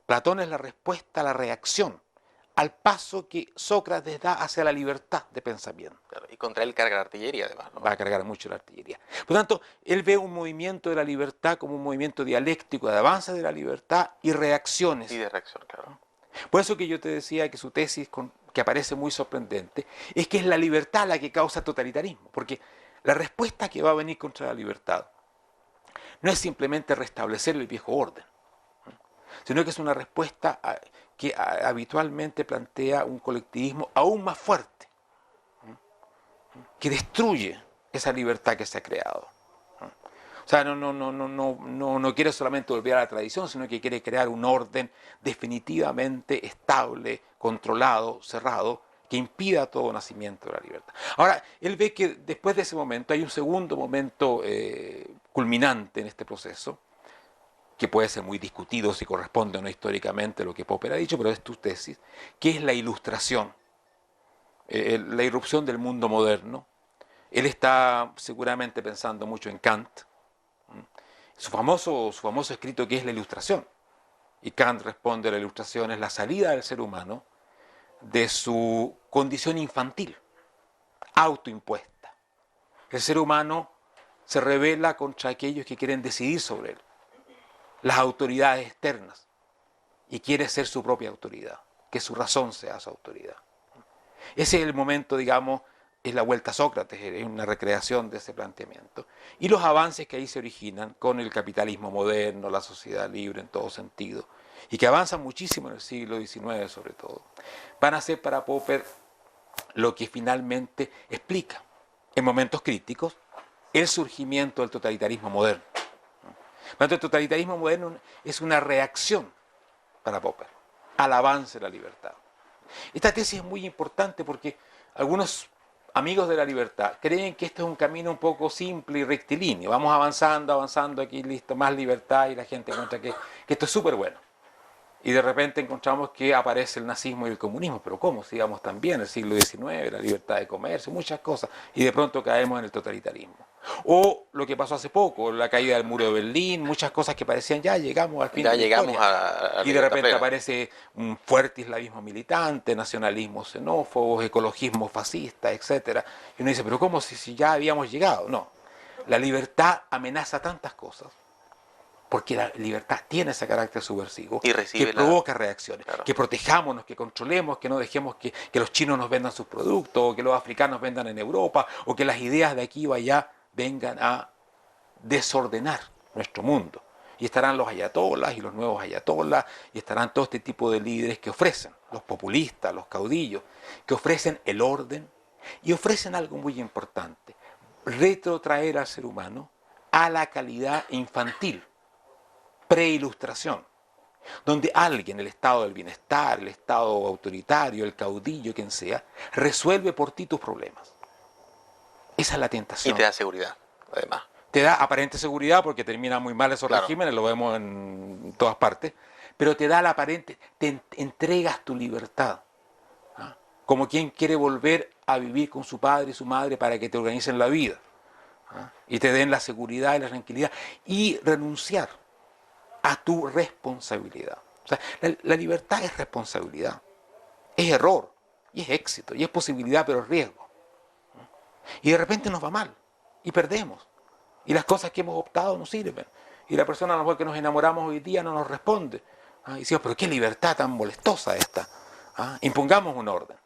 Platón es la respuesta, la reacción al paso que Sócrates da hacia la libertad de pensamiento. Claro, y contra él carga la artillería, además, ¿no? Va a cargar mucho la artillería. Por lo tanto, él ve un movimiento de la libertad como un movimiento dialéctico de avance de la libertad y reacciones. Y de reacción, claro. Por eso que yo te decía que su tesis, que aparece muy sorprendente, es que es la libertad la que causa totalitarismo. Porque la respuesta que va a venir contra la libertad no es simplemente restablecer el viejo orden, sino que es una respuesta que habitualmente plantea un colectivismo aún más fuerte, que destruye esa libertad que se ha creado. O sea, no quiere solamente volver a la tradición, sino que quiere crear un orden definitivamente estable, controlado, cerrado, que impida todo nacimiento de la libertad. Ahora, él ve que después de ese momento hay un segundo momento culminante en este proceso, que puede ser muy discutido si corresponde o no históricamente a lo que Popper ha dicho, pero es tu tesis, que es la ilustración, la irrupción del mundo moderno. Él está seguramente pensando mucho en Kant, su famoso escrito que es la ilustración. Y Kant responde: la ilustración es la salida del ser humano de su condición infantil, autoimpuesta. El ser humano se rebela contra aquellos que quieren decidir sobre él, las autoridades externas, y quiere ser su propia autoridad, que su razón sea su autoridad. Ese es el momento, digamos, es la vuelta a Sócrates, es una recreación de ese planteamiento. Y los avances que ahí se originan con el capitalismo moderno, la sociedad libre en todo sentido, y que avanzan muchísimo en el siglo XIX sobre todo, van a ser para Popper lo que finalmente explica, en momentos críticos, el surgimiento del totalitarismo moderno. El totalitarismo moderno es una reacción para Popper al avance de la libertad. Esta tesis es muy importante porque algunos amigos de la libertad creen que este es un camino un poco simple y rectilíneo. Vamos avanzando, aquí listo, más libertad, y la gente encuentra que esto es súper bueno. Y de repente encontramos que aparece el nazismo y el comunismo. Pero ¿cómo? Sigamos también el siglo XIX, la libertad de comercio, muchas cosas. Y de pronto caemos en el totalitarismo. O lo que pasó hace poco, la caída del muro de Berlín, muchas cosas que parecían ya llegamos al fin Ya de la llegamos historia. a Y de repente plena. aparece un fuerte islamismo militante, nacionalismo xenófobo, ecologismo fascista, etc. Y uno dice, pero ¿cómo si ya habíamos llegado? No. La libertad amenaza tantas cosas, porque la libertad tiene ese carácter subversivo Y que recibe provoca reacciones, claro. que protejámonos, que controlemos, que no dejemos que los chinos nos vendan sus productos, o que los africanos vendan en Europa, o que las ideas de aquí o allá vengan a desordenar nuestro mundo. Y estarán los ayatolás y los nuevos ayatolás, y estarán todo este tipo de líderes que ofrecen, los populistas, los caudillos, que ofrecen el orden y ofrecen algo muy importante: retrotraer al ser humano a la calidad infantil, preilustración, donde alguien, el estado del bienestar, el estado autoritario, el caudillo, quien sea, resuelve por ti tus problemas. Esa es la Y tentación. te da seguridad, además. Te da aparente seguridad porque terminan muy mal esos Claro. regímenes, lo vemos en todas partes, pero te da la aparente, te entregas tu libertad. ¿Ah? Como quien quiere volver a vivir con su padre y su madre para que te organicen la vida. ¿Ah? Y te den la seguridad y la tranquilidad. Y renunciar a tu responsabilidad. O sea, la libertad es responsabilidad, es error, y es éxito, y es posibilidad, pero es riesgo. Y de repente nos va mal, y perdemos. Y las cosas que hemos optado no sirven. Y la persona a lo mejor que nos enamoramos hoy día no nos responde. Y decimos, pero qué libertad tan molestosa esta. Impongamos un orden.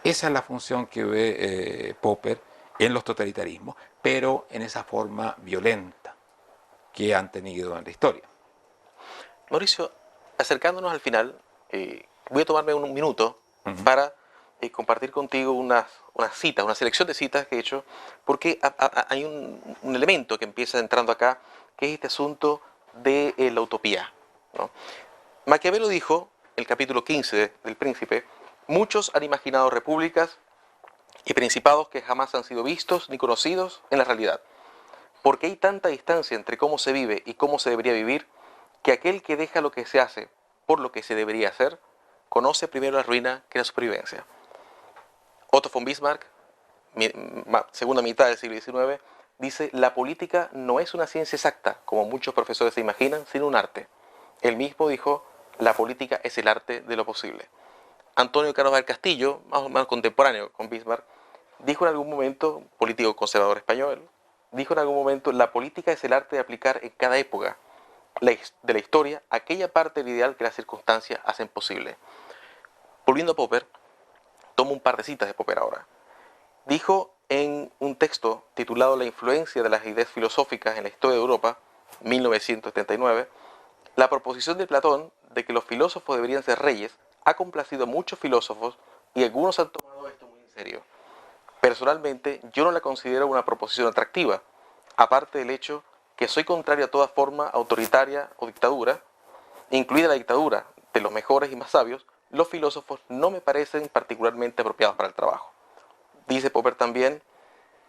Esa es la función que ve Popper en los totalitarismos, pero en esa forma violenta que han tenido en la historia. Mauricio, acercándonos al final, voy a tomarme un minuto para compartir contigo unas citas, una selección de citas que he hecho, porque hay un elemento que empieza entrando acá, que es este asunto de la utopía, ¿no? Maquiavelo dijo, el capítulo 15 del Príncipe: muchos han imaginado repúblicas y principados que jamás han sido vistos ni conocidos en la realidad, porque hay tanta distancia entre cómo se vive y cómo se debería vivir, que aquel que deja lo que se hace por lo que se debería hacer, conoce primero la ruina que la supervivencia. Otto von Bismarck, segunda mitad del siglo XIX, dice: la política no es una ciencia exacta, como muchos profesores se imaginan, sino un arte. Él mismo dijo: la política es el arte de lo posible. Antonio Caro del Castillo, más o menos contemporáneo con Bismarck, dijo en algún momento, político conservador español, dijo en algún momento: la política es el arte de aplicar en cada época de la historia aquella parte del ideal que las circunstancias hacen posible. Volviendo a Popper, tomo un par de citas de Popper ahora. Dijo en un texto titulado La influencia de las ideas filosóficas en la historia de Europa, 1979, la proposición de Platón de que los filósofos deberían ser reyes ha complacido a muchos filósofos y algunos han tomado esto muy en serio. Personalmente, yo no la considero una proposición atractiva, aparte del hecho que soy contrario a toda forma autoritaria o dictadura, incluida la dictadura de los mejores y más sabios. Los filósofos no me parecen particularmente apropiados para el trabajo. Dice Popper también,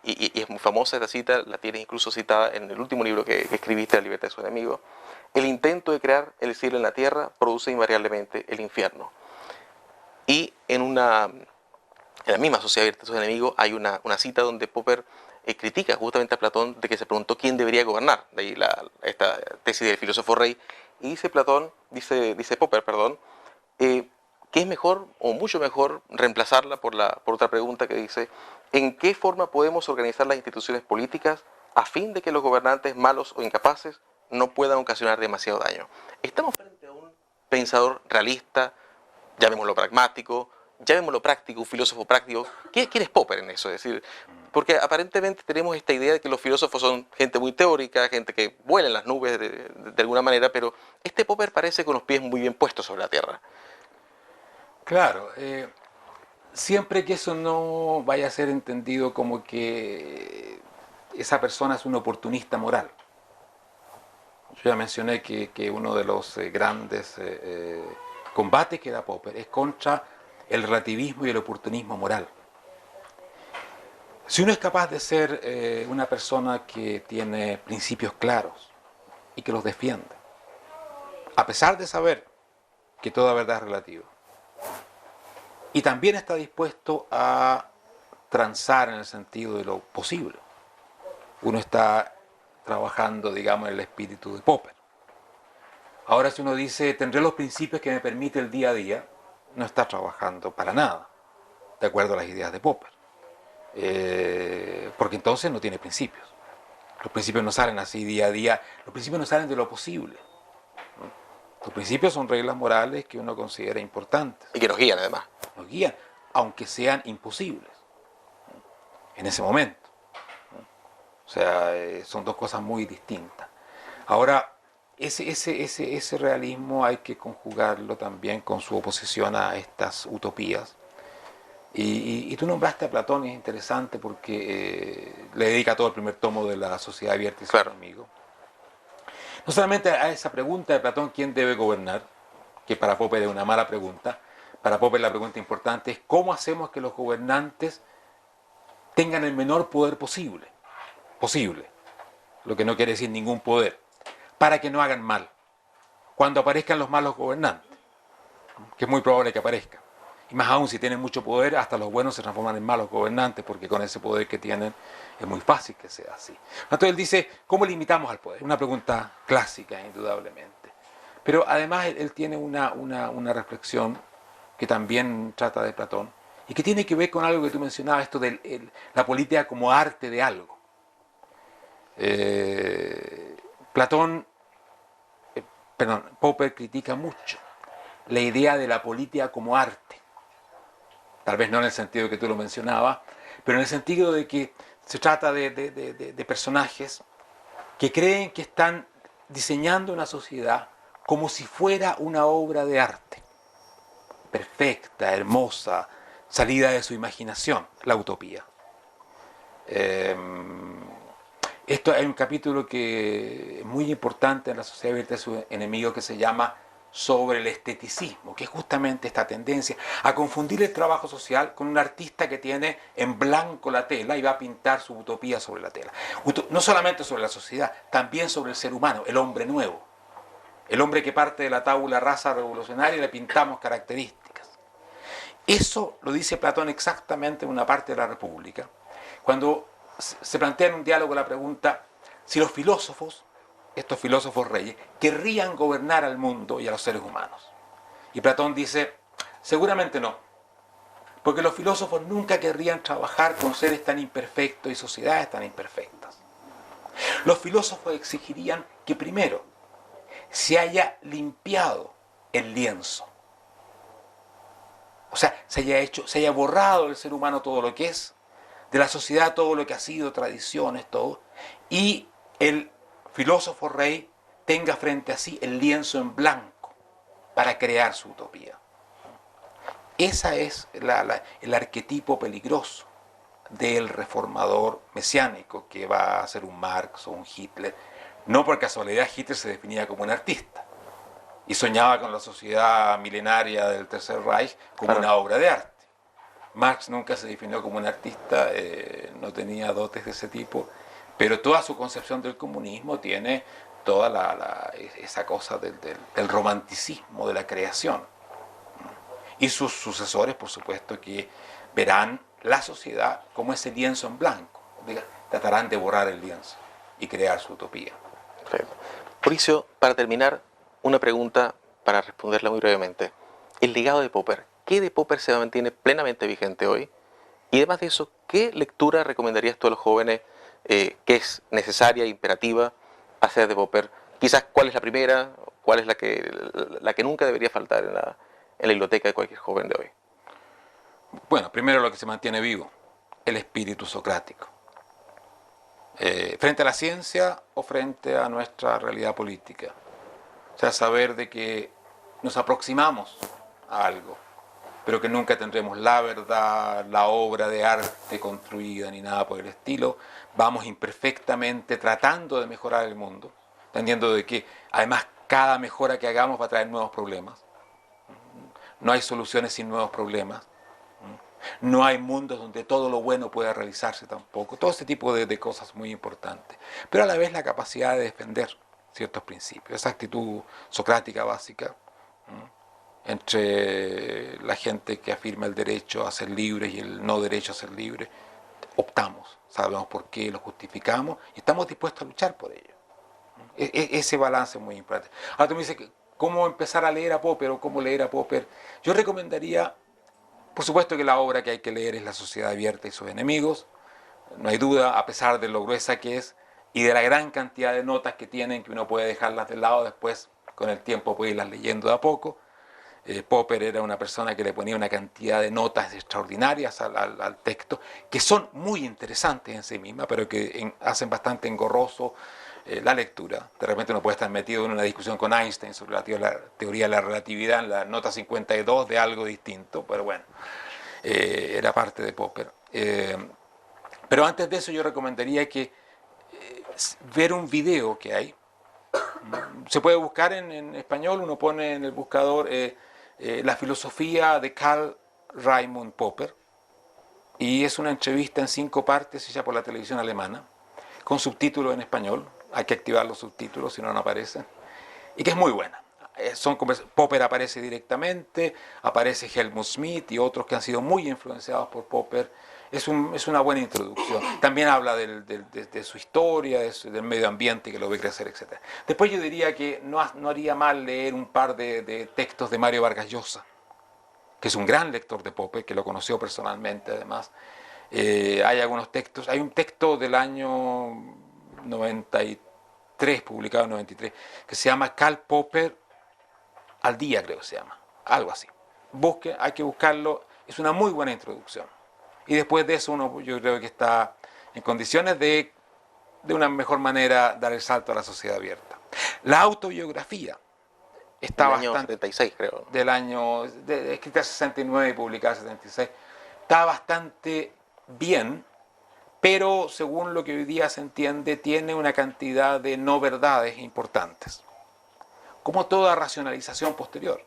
y es muy famosa esta cita, la tienes incluso citada en el último libro que escribiste, La libertad de su enemigo: el intento de crear el cielo en la tierra produce invariablemente el infierno. Y en En la misma Sociedad Abierta de sus Enemigos hay una cita donde Popper critica justamente a Platón de que se preguntó quién debería gobernar, de ahí esta tesis del filósofo rey, y dice Platón, dice Popper, perdón, que es mejor o mucho mejor reemplazarla por otra pregunta que dice, ¿en qué forma podemos organizar las instituciones políticas a fin de que los gobernantes malos o incapaces no puedan ocasionar demasiado daño? Estamos frente a un pensador realista, llamémoslo pragmático, llamémoslo práctico, un filósofo práctico. ¿Quién es Popper en eso? Es decir, porque aparentemente tenemos esta idea de que los filósofos son gente muy teórica, gente que vuela en las nubes de alguna manera, pero este Popper parece con los pies muy bien puestos sobre la tierra. Claro, siempre que eso no vaya a ser entendido como que esa persona es un oportunista moral. Yo ya mencioné que uno de los grandes combates que da Popper es contra el relativismo y el oportunismo moral. Si uno es capaz de ser una persona que tiene principios claros y que los defiende, a pesar de saber que toda verdad es relativa, y también está dispuesto a transar en el sentido de lo posible, uno está trabajando, digamos, en el espíritu de Popper. Ahora, si uno dice, tendré los principios que me permite el día a día, no está trabajando para nada de acuerdo a las ideas de Popper. Porque entonces no tiene principios. Los principios no salen así día a día, los principios no salen de lo posible. Los principios son reglas morales que uno considera importantes. Y que nos guían además. Nos guían, aunque sean imposibles en ese momento. O sea, son dos cosas muy distintas. Ahora, ese realismo hay que conjugarlo también con su oposición a estas utopías. Y tú nombraste a Platón, y es interesante porque le dedica todo el primer tomo de la Sociedad Abierta y sus Enemigos. No solamente a esa pregunta de Platón, ¿quién debe gobernar? Que para Popper es una mala pregunta. Para Popper la pregunta importante es ¿cómo hacemos que los gobernantes tengan el menor poder posible? Lo que no quiere decir ningún poder, para que no hagan mal. Cuando aparezcan los malos gobernantes, que es muy probable que aparezcan. Y más aún si tienen mucho poder, hasta los buenos se transforman en malos gobernantes, porque con ese poder que tienen es muy fácil que sea así. Entonces él dice, ¿cómo limitamos al poder? Una pregunta clásica, indudablemente. Pero además él tiene una reflexión que también trata de Platón, y que tiene que ver con algo que tú mencionabas, esto de la política como arte de algo. Popper critica mucho la idea de la política como arte. Tal vez no en el sentido que tú lo mencionabas, pero en el sentido de que se trata de personajes que creen que están diseñando una sociedad como si fuera una obra de arte, perfecta, hermosa, salida de su imaginación, la utopía. Esto hay un capítulo que es muy importante en la Sociedad Abierta de sus Enemigos que se llama Sobre el esteticismo, que es justamente esta tendencia a confundir el trabajo social con un artista que tiene en blanco la tela y va a pintar su utopía sobre la tela. No solamente sobre la sociedad, también sobre el ser humano, el hombre nuevo. El hombre que parte de la tabula rasa revolucionaria y le pintamos características. Eso lo dice Platón exactamente en una parte de la República, cuando se plantea en un diálogo la pregunta si los filósofos, estos filósofos reyes, querrían gobernar al mundo y a los seres humanos. Y Platón dice, seguramente no, porque los filósofos nunca querrían trabajar con seres tan imperfectos y sociedades tan imperfectas. Los filósofos exigirían que primero se haya limpiado el lienzo. O sea, se haya borrado del ser humano todo lo que es, de la sociedad todo lo que ha sido, tradiciones, todo, y el filósofo rey tenga frente a sí el lienzo en blanco para crear su utopía. Ese es el arquetipo peligroso del reformador mesiánico que va a ser un Marx o un Hitler. No por casualidad Hitler se definía como un artista y soñaba con la sociedad milenaria del Tercer Reich como una obra de arte. Marx nunca se definió como un artista, no tenía dotes de ese tipo, pero toda su concepción del comunismo tiene toda esa cosa del romanticismo, de la creación. Y sus sucesores, por supuesto, que verán la sociedad como ese lienzo en blanco. Tratarán de borrar el lienzo y crear su utopía. Perfecto. Mauricio, para terminar, una pregunta para responderla muy brevemente. El legado de Popper, ¿qué de Popper se mantiene plenamente vigente hoy? Y además de eso, ¿qué lectura recomendarías tú a los jóvenes que es necesaria e imperativa hacer de Popper? Quizás, ¿cuál es la primera? ¿Cuál es la que nunca debería faltar en la biblioteca de cualquier joven de hoy? Bueno, primero lo que se mantiene vivo, el espíritu socrático. Frente a la ciencia o frente a nuestra realidad política. O sea, saber de que nos aproximamos a algo, pero que nunca tendremos la verdad, la obra de arte construida ni nada por el estilo. Vamos imperfectamente tratando de mejorar el mundo, entendiendo de que además cada mejora que hagamos va a traer nuevos problemas. No hay soluciones sin nuevos problemas. No hay mundos donde todo lo bueno pueda realizarse tampoco. Todo ese tipo de cosas muy importantes. Pero a la vez la capacidad de defender ciertos principios. Esa actitud socrática básica entre la gente que afirma el derecho a ser libre y el no derecho a ser libre. Optamos, sabemos por qué, lo justificamos y estamos dispuestos a luchar por ello. Ese balance es muy importante. Ahora tú me dices, ¿cómo empezar a leer a Popper o cómo leer a Popper? Yo recomendaría, por supuesto que la obra que hay que leer es La sociedad abierta y sus enemigos, no hay duda, a pesar de lo gruesa que es y de la gran cantidad de notas que tienen, que uno puede dejarlas de lado después, con el tiempo puede irlas leyendo de a poco. Popper era una persona que le ponía una cantidad de notas extraordinarias al texto, que son muy interesantes en sí mismas, pero que hacen bastante engorroso la lectura. De repente uno puede estar metido en una discusión con Einstein sobre la teoría de la relatividad en la nota 52 de algo distinto, pero bueno, era parte de Popper. Pero antes de eso yo recomendaría que ver un video que hay. Se puede buscar en español, uno pone en el buscador la filosofía de Karl Raimund Popper, y es una entrevista en 5 partes hecha por la televisión alemana, con subtítulos en español. Hay que activar los subtítulos, si no, no aparecen, y que es muy buena. Popper aparece directamente, aparece Helmut Schmidt y otros que han sido muy influenciados por Popper. Es una buena introducción. También habla de su historia, del medio ambiente que lo ve crecer, etc. Después yo diría que no haría mal leer un par de textos de Mario Vargas Llosa, que es un gran lector de Popper, que lo conoció personalmente además. Hay algunos textos, hay un texto del año 93, publicado en 93, que se llama Karl Popper al día, creo que se llama, algo así. Hay que buscarlo, es una muy buena introducción. Y después de eso uno, yo creo que está en condiciones de una mejor manera dar el salto a la sociedad abierta. La autobiografía está Del año bastante... 76, creo. Del año... escrita en 69 y publicada en 76. Está bastante bien, pero según lo que hoy día se entiende, tiene una cantidad de no verdades importantes. Como toda racionalización posterior.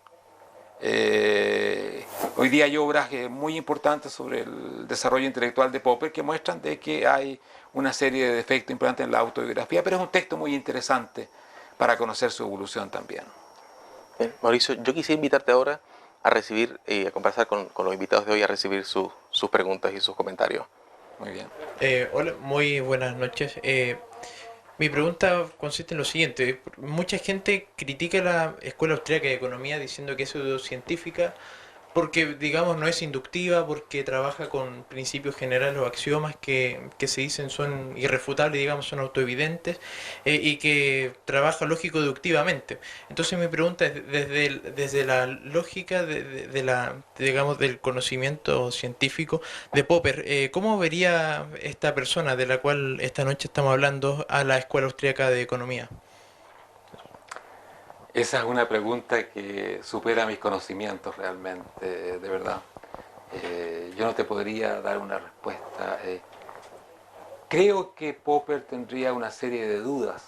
Hoy día hay obras muy importantes sobre el desarrollo intelectual de Popper que muestran de que hay una serie de defectos importantes en la autobiografía, pero es un texto muy interesante para conocer su evolución también. Bien, Mauricio, yo quisiera invitarte ahora a recibir, a conversar con los invitados de hoy, a recibir sus preguntas y sus comentarios. Muy bien. Hola, muy buenas noches. Mi pregunta consiste en lo siguiente. Mucha gente critica la Escuela Austríaca de Economía diciendo que es pseudocientífica porque, digamos, no es inductiva, porque trabaja con principios generales o axiomas que se dicen son irrefutables, digamos, son autoevidentes, y que trabaja lógico-deductivamente. Entonces mi pregunta es, desde la lógica digamos, del conocimiento científico de Popper, ¿cómo vería esta persona de la cual esta noche estamos hablando a la Escuela Austríaca de Economía? Esa es una pregunta que supera mis conocimientos realmente, de verdad. Yo no te podría dar una respuesta. Creo que Popper tendría una serie de dudas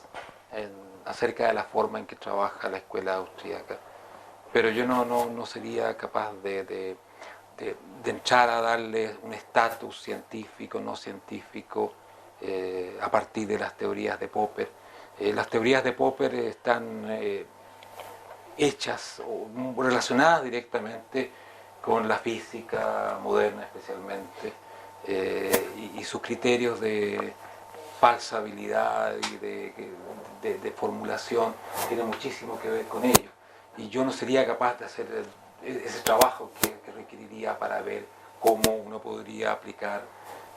acerca de la forma en que trabaja la escuela austríaca, pero yo no sería capaz de entrar a darle un estatus científico, no científico, a partir de las teorías de Popper. Las teorías de Popper están hechas o relacionadas directamente con la física moderna especialmente, y sus criterios de falsabilidad y de formulación tienen muchísimo que ver con ello. Y yo no sería capaz de hacer ese trabajo que requeriría para ver cómo uno podría aplicar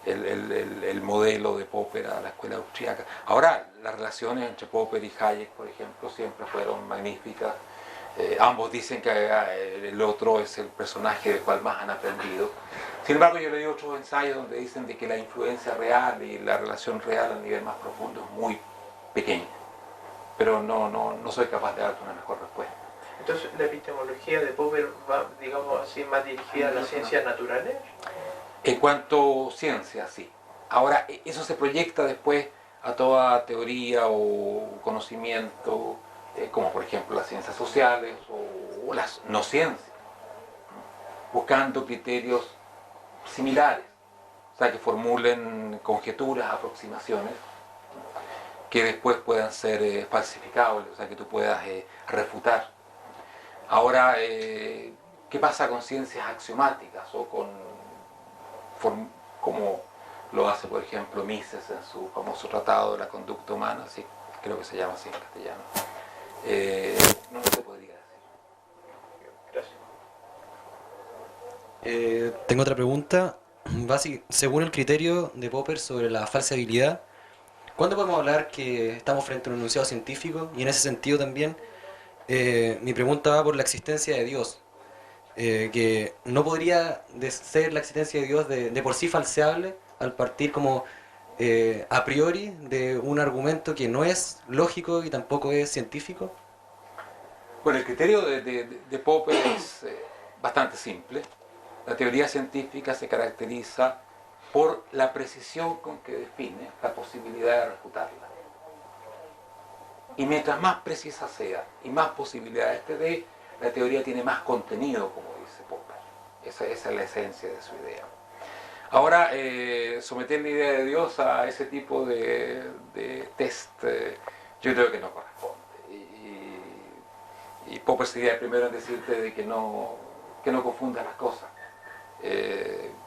el modelo de Popper a la escuela austríaca. Ahora, las relaciones entre Popper y Hayek, por ejemplo, siempre fueron magníficas. Ambos dicen que el otro es el personaje del cual más han aprendido. Sin embargo, yo leí otros ensayos donde dicen de que la influencia real y la relación real a nivel más profundo es muy pequeña. Pero no soy capaz de darte una mejor respuesta. Entonces, ¿la epistemología de Popper va, digamos así, más dirigida a las ciencias naturales? En cuanto a ciencia, sí. Ahora, eso se proyecta después a toda teoría o conocimiento, como por ejemplo las ciencias sociales o las no ciencias, buscando criterios similares, o sea, que formulen conjeturas, aproximaciones, que después puedan ser falsificables, o sea, que tú puedas refutar. Ahora, ¿qué pasa con ciencias axiomáticas o como lo hace, por ejemplo, Mises en su famoso tratado de la conducta humana? Sí, creo que se llama así en castellano. No se podría decir. Gracias. Tengo otra pregunta. Según el criterio de Popper sobre la falsabilidad, ¿cuándo podemos hablar que estamos frente a un enunciado científico? Y en ese sentido también, mi pregunta va por la existencia de Dios, que no podría ser la existencia de Dios de por sí falseable al partir como a priori de un argumento que no es lógico y tampoco es científico. Bueno, el criterio de Popper es bastante simple. La teoría científica se caracteriza por la precisión con que define la posibilidad de refutarla. Y mientras más precisa sea y más posibilidades te dé, la teoría tiene más contenido, como dice Popper. Esa es la esencia de su idea. Ahora, someter la idea de Dios a ese tipo de test, yo creo que no corresponde. Y Popper sería el primero en decirte de que no confundas las cosas.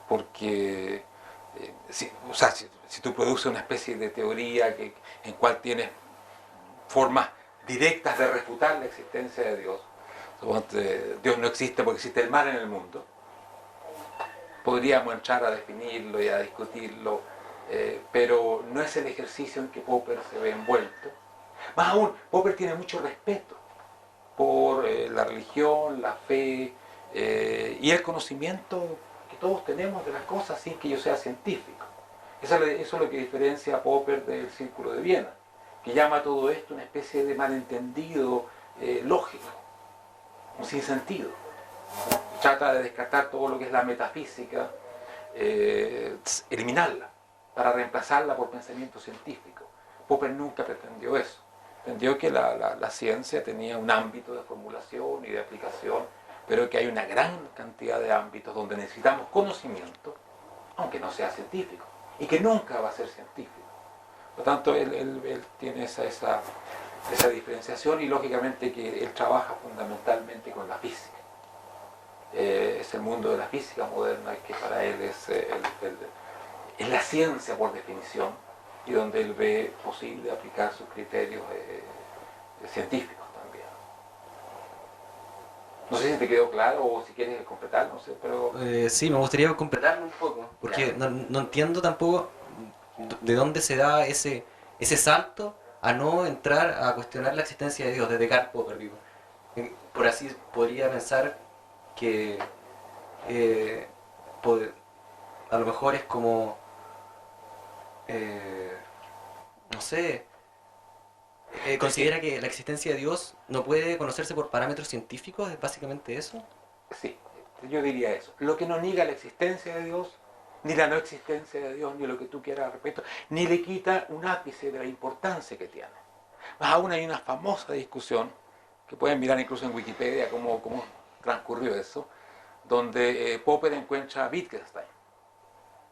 Porque si tú produces una especie de teoría en cual tienes formas directas de refutar la existencia de Dios, Dios no existe porque existe el mal en el mundo, podríamos entrar a definirlo y a discutirlo, pero no es el ejercicio en que Popper se ve envuelto. Más aún, Popper tiene mucho respeto por la religión, la fe y el conocimiento que todos tenemos de las cosas sin que yo sea científico. Eso es lo que diferencia a Popper del Círculo de Viena, que llama a todo esto una especie de malentendido lógico, un sinsentido. Trata de descartar todo lo que es la metafísica, eliminarla, para reemplazarla por pensamiento científico. Popper nunca pretendió eso. Entendió que la ciencia tenía un ámbito de formulación y de aplicación, pero que hay una gran cantidad de ámbitos donde necesitamos conocimiento, aunque no sea científico, y que nunca va a ser científico. Por lo tanto, él tiene esa diferenciación y lógicamente que él trabaja fundamentalmente con la física. Es el mundo de la física moderna que para él es la ciencia por definición, y donde él ve posible aplicar sus criterios científicos también. No sé si te quedó claro o si quieres completar, no sé, pero... Sí, me gustaría completarlo un poco, porque no entiendo tampoco de dónde se da ese salto a no entrar a cuestionar la existencia de Dios, desde Karl Popper, digo. Por así podría pensar que a lo mejor es como, no sé, considera que la existencia de Dios no puede conocerse por parámetros científicos, ¿es básicamente eso? Sí, yo diría eso. Lo que no niega la existencia de Dios, ni la no existencia de Dios, ni lo que tú quieras al respecto, ni le quita un ápice de la importancia que tiene. Más aún hay una famosa discusión, que pueden mirar incluso en Wikipedia cómo transcurrió eso, donde Popper encuentra a Wittgenstein,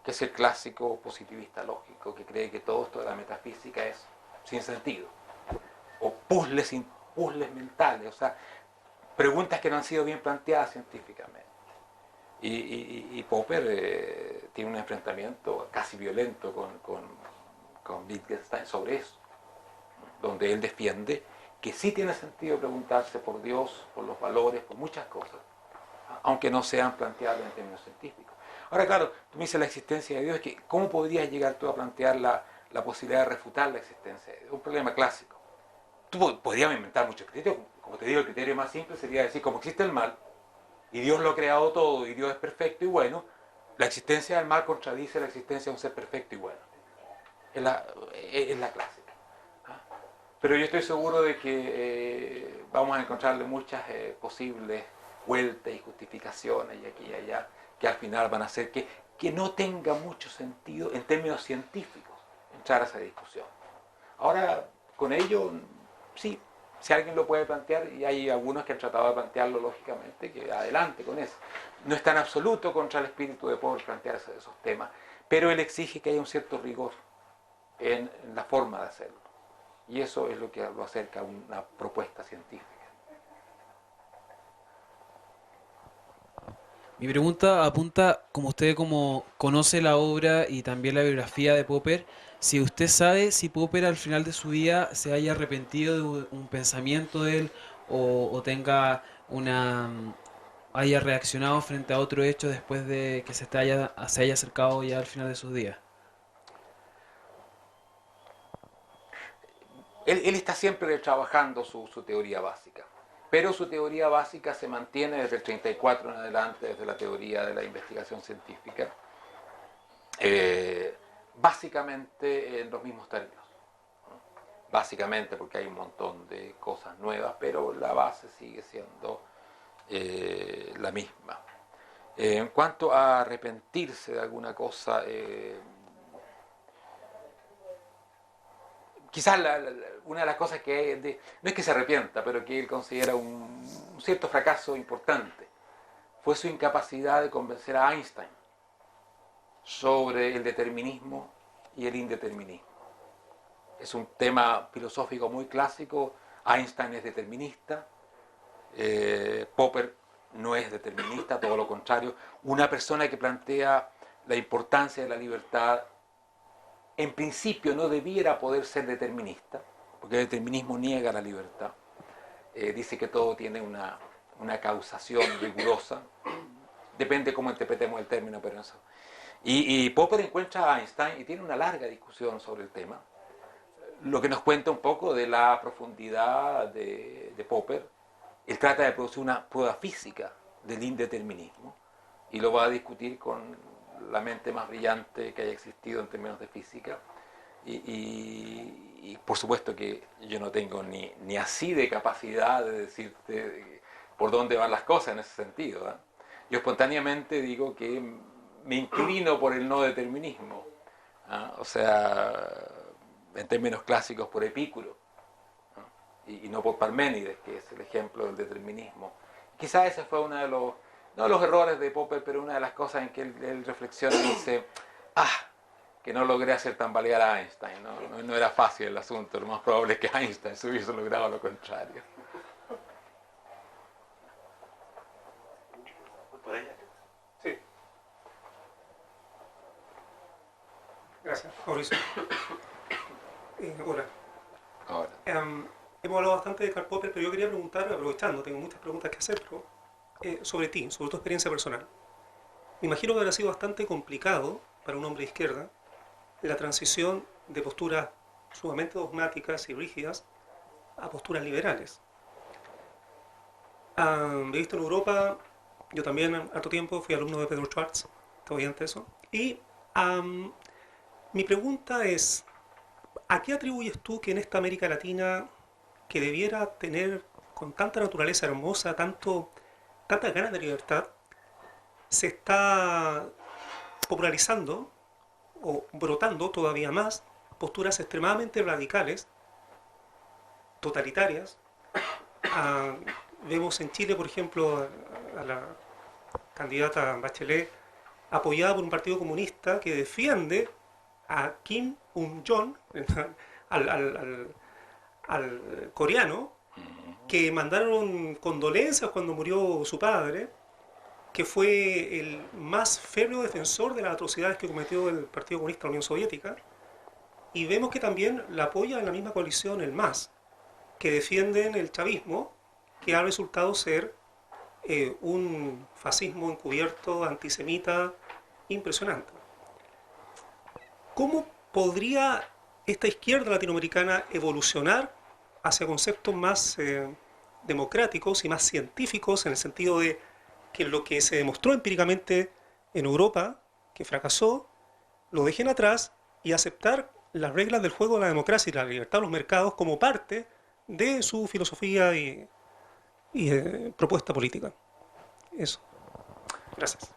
que es el clásico positivista lógico, que cree que todo esto de la metafísica es sin sentido, o puzzles mentales, o sea, preguntas que no han sido bien planteadas científicamente. Y Popper tiene un enfrentamiento casi violento con Wittgenstein sobre eso, donde él defiende que sí tiene sentido preguntarse por Dios, por los valores, por muchas cosas, aunque no sean planteadas en términos científicos. Ahora, claro, tú me dices la existencia de Dios, es que ¿cómo podrías llegar tú a plantear la posibilidad de refutar la existencia de Dios? Es un problema clásico. Tú podrías inventar muchos criterios, como te digo, el criterio más simple sería decir, como existe el mal, y Dios lo ha creado todo, y Dios es perfecto y bueno, la existencia del mal contradice la existencia de un ser perfecto y bueno. Es la clásica. Pero yo estoy seguro de que vamos a encontrarle muchas posibles vueltas y justificaciones y aquí y allá, que al final van a hacer que no tenga mucho sentido en términos científicos entrar a esa discusión. Ahora, con ello, sí, si alguien lo puede plantear, y hay algunos que han tratado de plantearlo lógicamente, que adelante con eso. No es tan absoluto contra el espíritu de Popper plantear esos temas, pero él exige que haya un cierto rigor en la forma de hacerlo. Y eso es lo que lo acerca a una propuesta científica. Mi pregunta apunta, como usted como conoce la obra y también la biografía de Popper, si usted sabe si Popper al final de su vida se haya arrepentido de un pensamiento de él o tenga haya reaccionado frente a otro hecho después de que se haya acercado ya al final de sus días. Él está siempre trabajando su teoría básica, pero su teoría básica se mantiene desde el 34 en adelante, desde la teoría de la investigación científica, básicamente en los mismos términos. Básicamente porque hay un montón de cosas nuevas, pero la base sigue siendo la misma. En cuanto a arrepentirse de alguna cosa, quizás una de las cosas que no es que se arrepienta, pero que él considera un cierto fracaso importante, fue su incapacidad de convencer a Einstein sobre el determinismo y el indeterminismo. Es un tema filosófico muy clásico. Einstein es determinista, Popper no es determinista, todo lo contrario. Una persona que plantea la importancia de la libertad en principio no debiera poder ser determinista, porque el determinismo niega la libertad. Dice que todo tiene una causación rigurosa, depende cómo interpretemos el término, pero eso. Y Popper encuentra a Einstein y tiene una larga discusión sobre el tema, lo que nos cuenta un poco de la profundidad de Popper. Él trata de producir una prueba física del indeterminismo y lo va a discutir con la mente más brillante que haya existido en términos de física. Y por supuesto que yo no tengo ni así de capacidad de decirte por dónde van las cosas en ese sentido, ¿eh? Yo espontáneamente digo que me inclino por el no determinismo, ¿eh? O sea, en términos clásicos por Epicuro, ¿no? Y no por Parménides, que es el ejemplo del determinismo. Quizás ese fue uno de los, no los errores de Popper, pero una de las cosas en que él reflexiona y dice, que no logré hacer tambalear a Einstein, no era fácil el asunto, lo más probable es que Einstein se hubiese logrado lo contrario. ¿Por ella? Sí. Gracias, Mauricio. Hola. Ahora. Hemos hablado bastante de Karl Popper, pero yo quería preguntar, aprovechando, tengo muchas preguntas que hacer, pero, sobre ti, sobre tu experiencia personal. Me imagino que habrá sido bastante complicado para un hombre de izquierda la transición de posturas sumamente dogmáticas y rígidas a posturas liberales. Viviste en Europa, yo también harto tiempo fui alumno de Pedro Schwartz, estoy ante eso. Y mi pregunta es, ¿a qué atribuyes tú que en esta América Latina, que debiera tener con tanta naturaleza hermosa, tantas ganas de libertad, se está popularizando o brotando todavía más posturas extremadamente radicales, totalitarias? Vemos en Chile, por ejemplo, a la candidata Bachelet apoyada por un partido comunista que defiende a Kim Un-jong, al coreano, que mandaron condolencias cuando murió su padre, que fue el más férreo defensor de las atrocidades que cometió el Partido Comunista de la Unión Soviética, y vemos que también la apoya en la misma coalición el MAS, que defienden el chavismo, que ha resultado ser un fascismo encubierto, antisemita, impresionante. ¿Cómo podría esta izquierda latinoamericana evolucionar hacia conceptos más democráticos y más científicos, en el sentido de que lo que se demostró empíricamente en Europa, que fracasó, lo dejen atrás y aceptar las reglas del juego de la democracia y la libertad de los mercados como parte de su filosofía y propuesta política? Eso. Gracias.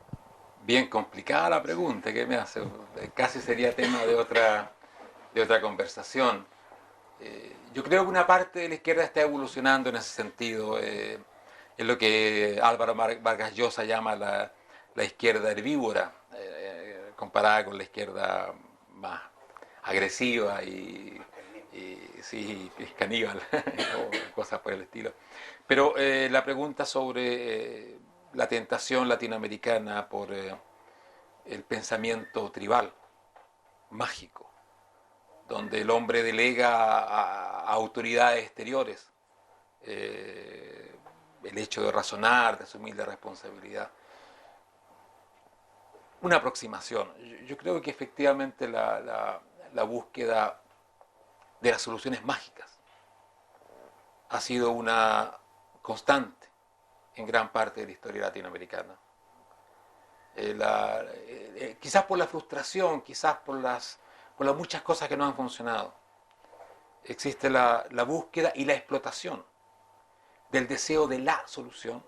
Bien complicada la pregunta que me hace. Casi sería tema de otra conversación. Yo creo que una parte de la izquierda está evolucionando en ese sentido. Es lo que Álvaro Vargas Llosa llama la izquierda herbívora, comparada con la izquierda más agresiva y sí, caníbal, o cosas por el estilo. Pero la pregunta sobre la tentación latinoamericana por el pensamiento tribal, mágico, donde el hombre delega a autoridades exteriores el hecho de razonar, de asumir la responsabilidad. Una aproximación. Yo creo que efectivamente la búsqueda de las soluciones mágicas ha sido una constante en gran parte de la historia latinoamericana. Quizás por la frustración, quizás por las muchas cosas que no han funcionado. Existe la búsqueda y la explotación del deseo de la solución,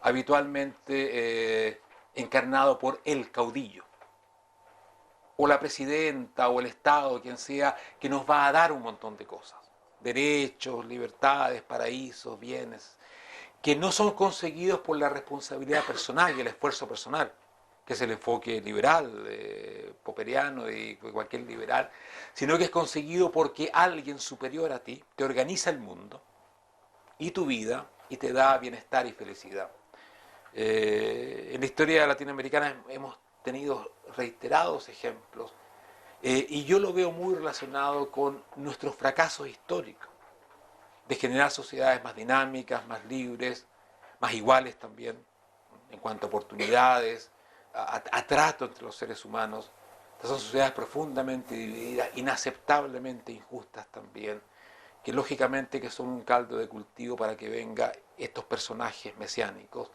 habitualmente encarnado por el caudillo, o la presidenta, o el Estado, quien sea, que nos va a dar un montón de cosas. Derechos, libertades, paraísos, bienes, que no son conseguidos por la responsabilidad personal y el esfuerzo personal, que es el enfoque liberal, popperiano y cualquier liberal, sino que es conseguido porque alguien superior a ti te organiza el mundo y tu vida y te da bienestar y felicidad. En la historia latinoamericana hemos tenido reiterados ejemplos y yo lo veo muy relacionado con nuestros fracasos históricos de generar sociedades más dinámicas, más libres, más iguales también en cuanto a oportunidades, a trato entre los seres humanos. Estas son sociedades profundamente divididas, inaceptablemente injustas también, que lógicamente que son un caldo de cultivo para que vengan estos personajes mesiánicos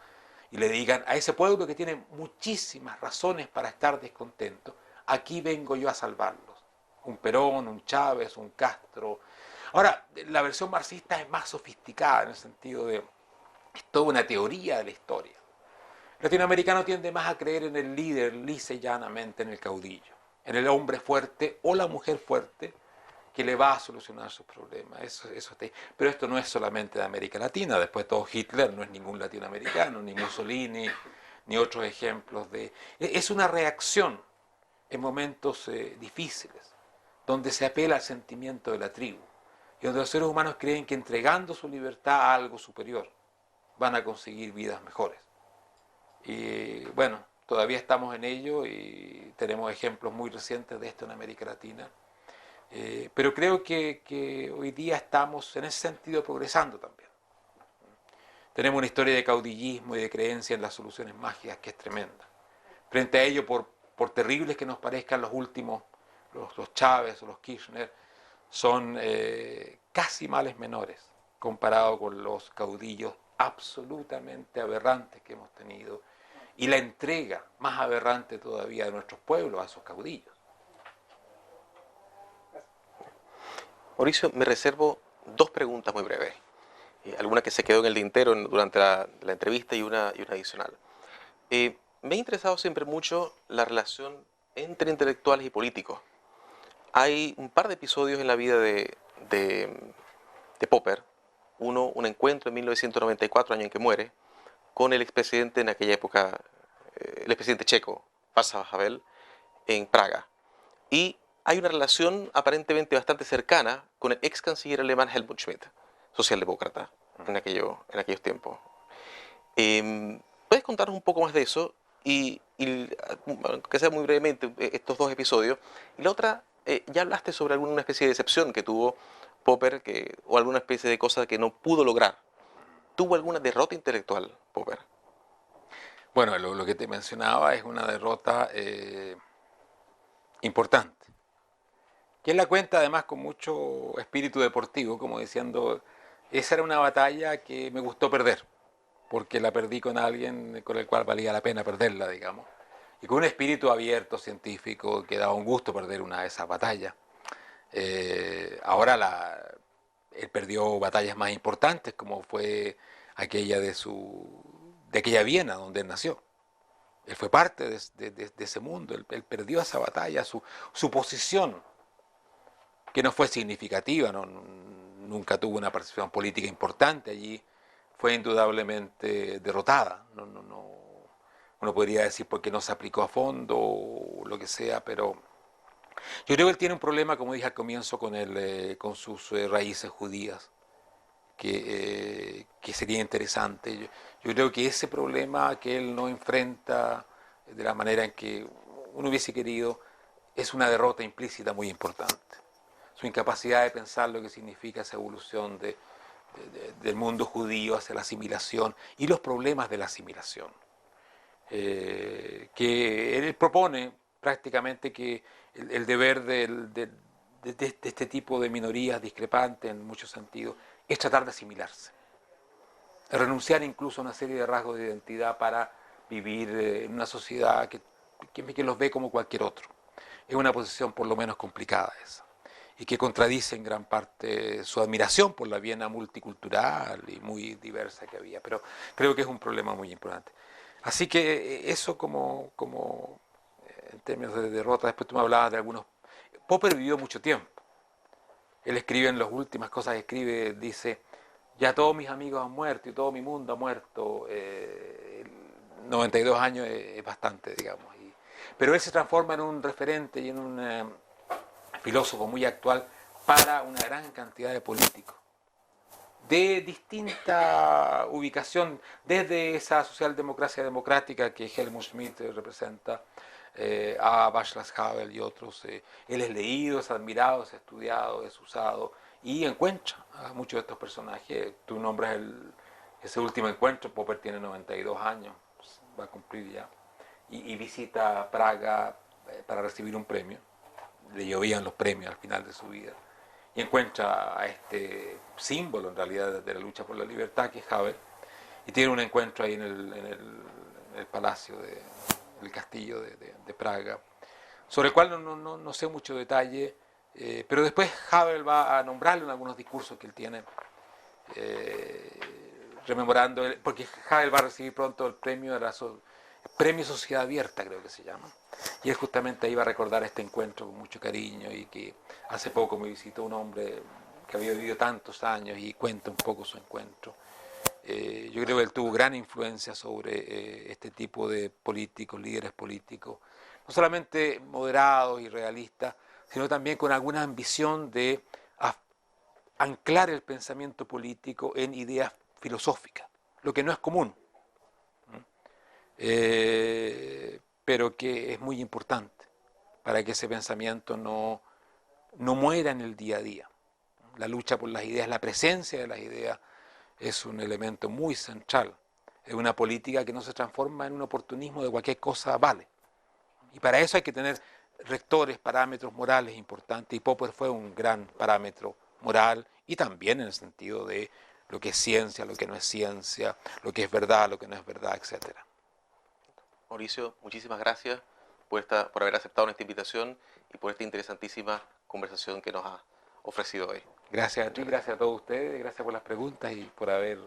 y le digan a ese pueblo que tiene muchísimas razones para estar descontento, aquí vengo yo a salvarlos. Un Perón, un Chávez, un Castro. Ahora, la versión marxista es más sofisticada en el sentido de es toda una teoría de la historia. El latinoamericano tiende más a creer en el líder, lisa y llanamente en el caudillo, en el hombre fuerte o la mujer fuerte que le va a solucionar sus problemas. Pero esto no es solamente de América Latina. Después todo Hitler no es ningún latinoamericano, ni Mussolini, ni otros ejemplos de... Es una reacción en momentos difíciles, donde se apela al sentimiento de la tribu, y donde los seres humanos creen que entregando su libertad a algo superior van a conseguir vidas mejores. Y bueno, todavía estamos en ello y tenemos ejemplos muy recientes de esto en América Latina. Pero creo que hoy día estamos en ese sentido progresando también. Tenemos una historia de caudillismo y de creencia en las soluciones mágicas que es tremenda. Frente a ello, por terribles que nos parezcan los últimos, los Chávez o los Kirchner, son casi males menores comparado con los caudillos absolutamente aberrantes que hemos tenido y la entrega más aberrante todavía de nuestros pueblos a esos caudillos. Mauricio, me reservo dos preguntas muy breves. Alguna que se quedó en el tintero durante la entrevista y una adicional. Me ha interesado siempre mucho la relación entre intelectuales y políticos. Hay un par de episodios en la vida de Popper. Uno, un encuentro en 1994, año en que muere, con el expresidente en aquella época, el expresidente checo, Václav Havel, en Praga. Y hay una relación aparentemente bastante cercana con el ex canciller alemán Helmut Schmidt, socialdemócrata en aquellos tiempos. Bueno, ¿Puedes contarnos un poco más de eso? Que sea muy brevemente estos dos episodios. Y la otra, ya hablaste sobre alguna especie de decepción que tuvo Popper, o alguna especie de cosa que no pudo lograr. ¿Tuvo alguna derrota intelectual, Popper? Bueno, lo que te mencionaba es una derrota importante, que él la cuenta además con mucho espíritu deportivo, como diciendo, esa era una batalla que me gustó perder, porque la perdí con alguien con el cual valía la pena perderla, digamos, y con un espíritu abierto, científico, que daba un gusto perder una de esas batallas. Ahora él perdió batallas más importantes, como fue aquella de aquella Viena donde él nació. Él fue parte de ese mundo, él perdió esa batalla, su posición, que no fue significativa, nunca tuvo una participación política importante allí, fue indudablemente derrotada. Uno podría decir porque no se aplicó a fondo o lo que sea, pero yo creo que él tiene un problema, como dije al comienzo, con sus raíces judías, que sería interesante. Yo creo que ese problema que él no enfrenta de la manera en que uno hubiese querido es una derrota implícita muy importante. Su incapacidad de pensar lo que significa esa evolución del mundo judío hacia la asimilación y los problemas de la asimilación. Que él propone prácticamente que el deber de este tipo de minorías discrepantes en muchos sentidos es tratar de asimilarse, renunciar incluso a una serie de rasgos de identidad para vivir en una sociedad que los ve como cualquier otro. Es una posición por lo menos complicada esa, y que contradice en gran parte su admiración por la Viena multicultural y muy diversa que había, pero creo que es un problema muy importante. Así que eso como en términos de derrota. Después tú me hablabas de algunos. Popper vivió mucho tiempo. Él escribe en las últimas cosas que escribe, dice, ya todos mis amigos han muerto y todo mi mundo ha muerto. 92 años es bastante, digamos. Pero él se transforma en un referente y en un filósofo muy actual para una gran cantidad de políticos de distinta ubicación, desde esa socialdemocracia democrática que Helmut Schmidt representa, a Václav Havel y otros. Él es leído, es admirado, es estudiado, es usado y encuentra a muchos de estos personajes. Tú nombras ese último encuentro, Popper tiene 92 años, pues, va a cumplir ya, y visita Praga para recibir un premio. Le llovían los premios al final de su vida. Y encuentra a este símbolo en realidad de la lucha por la libertad, que es Havel, y tiene un encuentro ahí en el palacio, el castillo de Praga, sobre el cual no sé mucho detalle, pero después Havel va a nombrarlo en algunos discursos que él tiene, rememorando, porque Havel va a recibir pronto el premio de Premio Sociedad Abierta, creo que se llama. Y él justamente iba a recordar este encuentro con mucho cariño, y que hace poco me visitó un hombre que había vivido tantos años y cuenta un poco su encuentro. Yo creo que él tuvo gran influencia sobre este tipo de políticos, líderes políticos, no solamente moderados y realistas, sino también con alguna ambición de anclar el pensamiento político en ideas filosóficas, lo que no es común. Pero que es muy importante para que ese pensamiento no muera en el día a día. La lucha por las ideas, la presencia de las ideas es un elemento muy central. Es una política que no se transforma en un oportunismo de cualquier cosa vale. Y para eso hay que tener rectores, parámetros morales importantes, y Popper fue un gran parámetro moral, y también en el sentido de lo que es ciencia, lo que no es ciencia, lo que es verdad, lo que no es verdad, etcétera. Mauricio, muchísimas gracias por haber aceptado nuestra invitación y por esta interesantísima conversación que nos ha ofrecido hoy. Gracias a ti, gracias a todos ustedes, gracias por las preguntas y por haber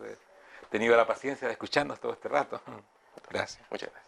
tenido la paciencia de escucharnos todo este rato. Gracias. Muchas gracias.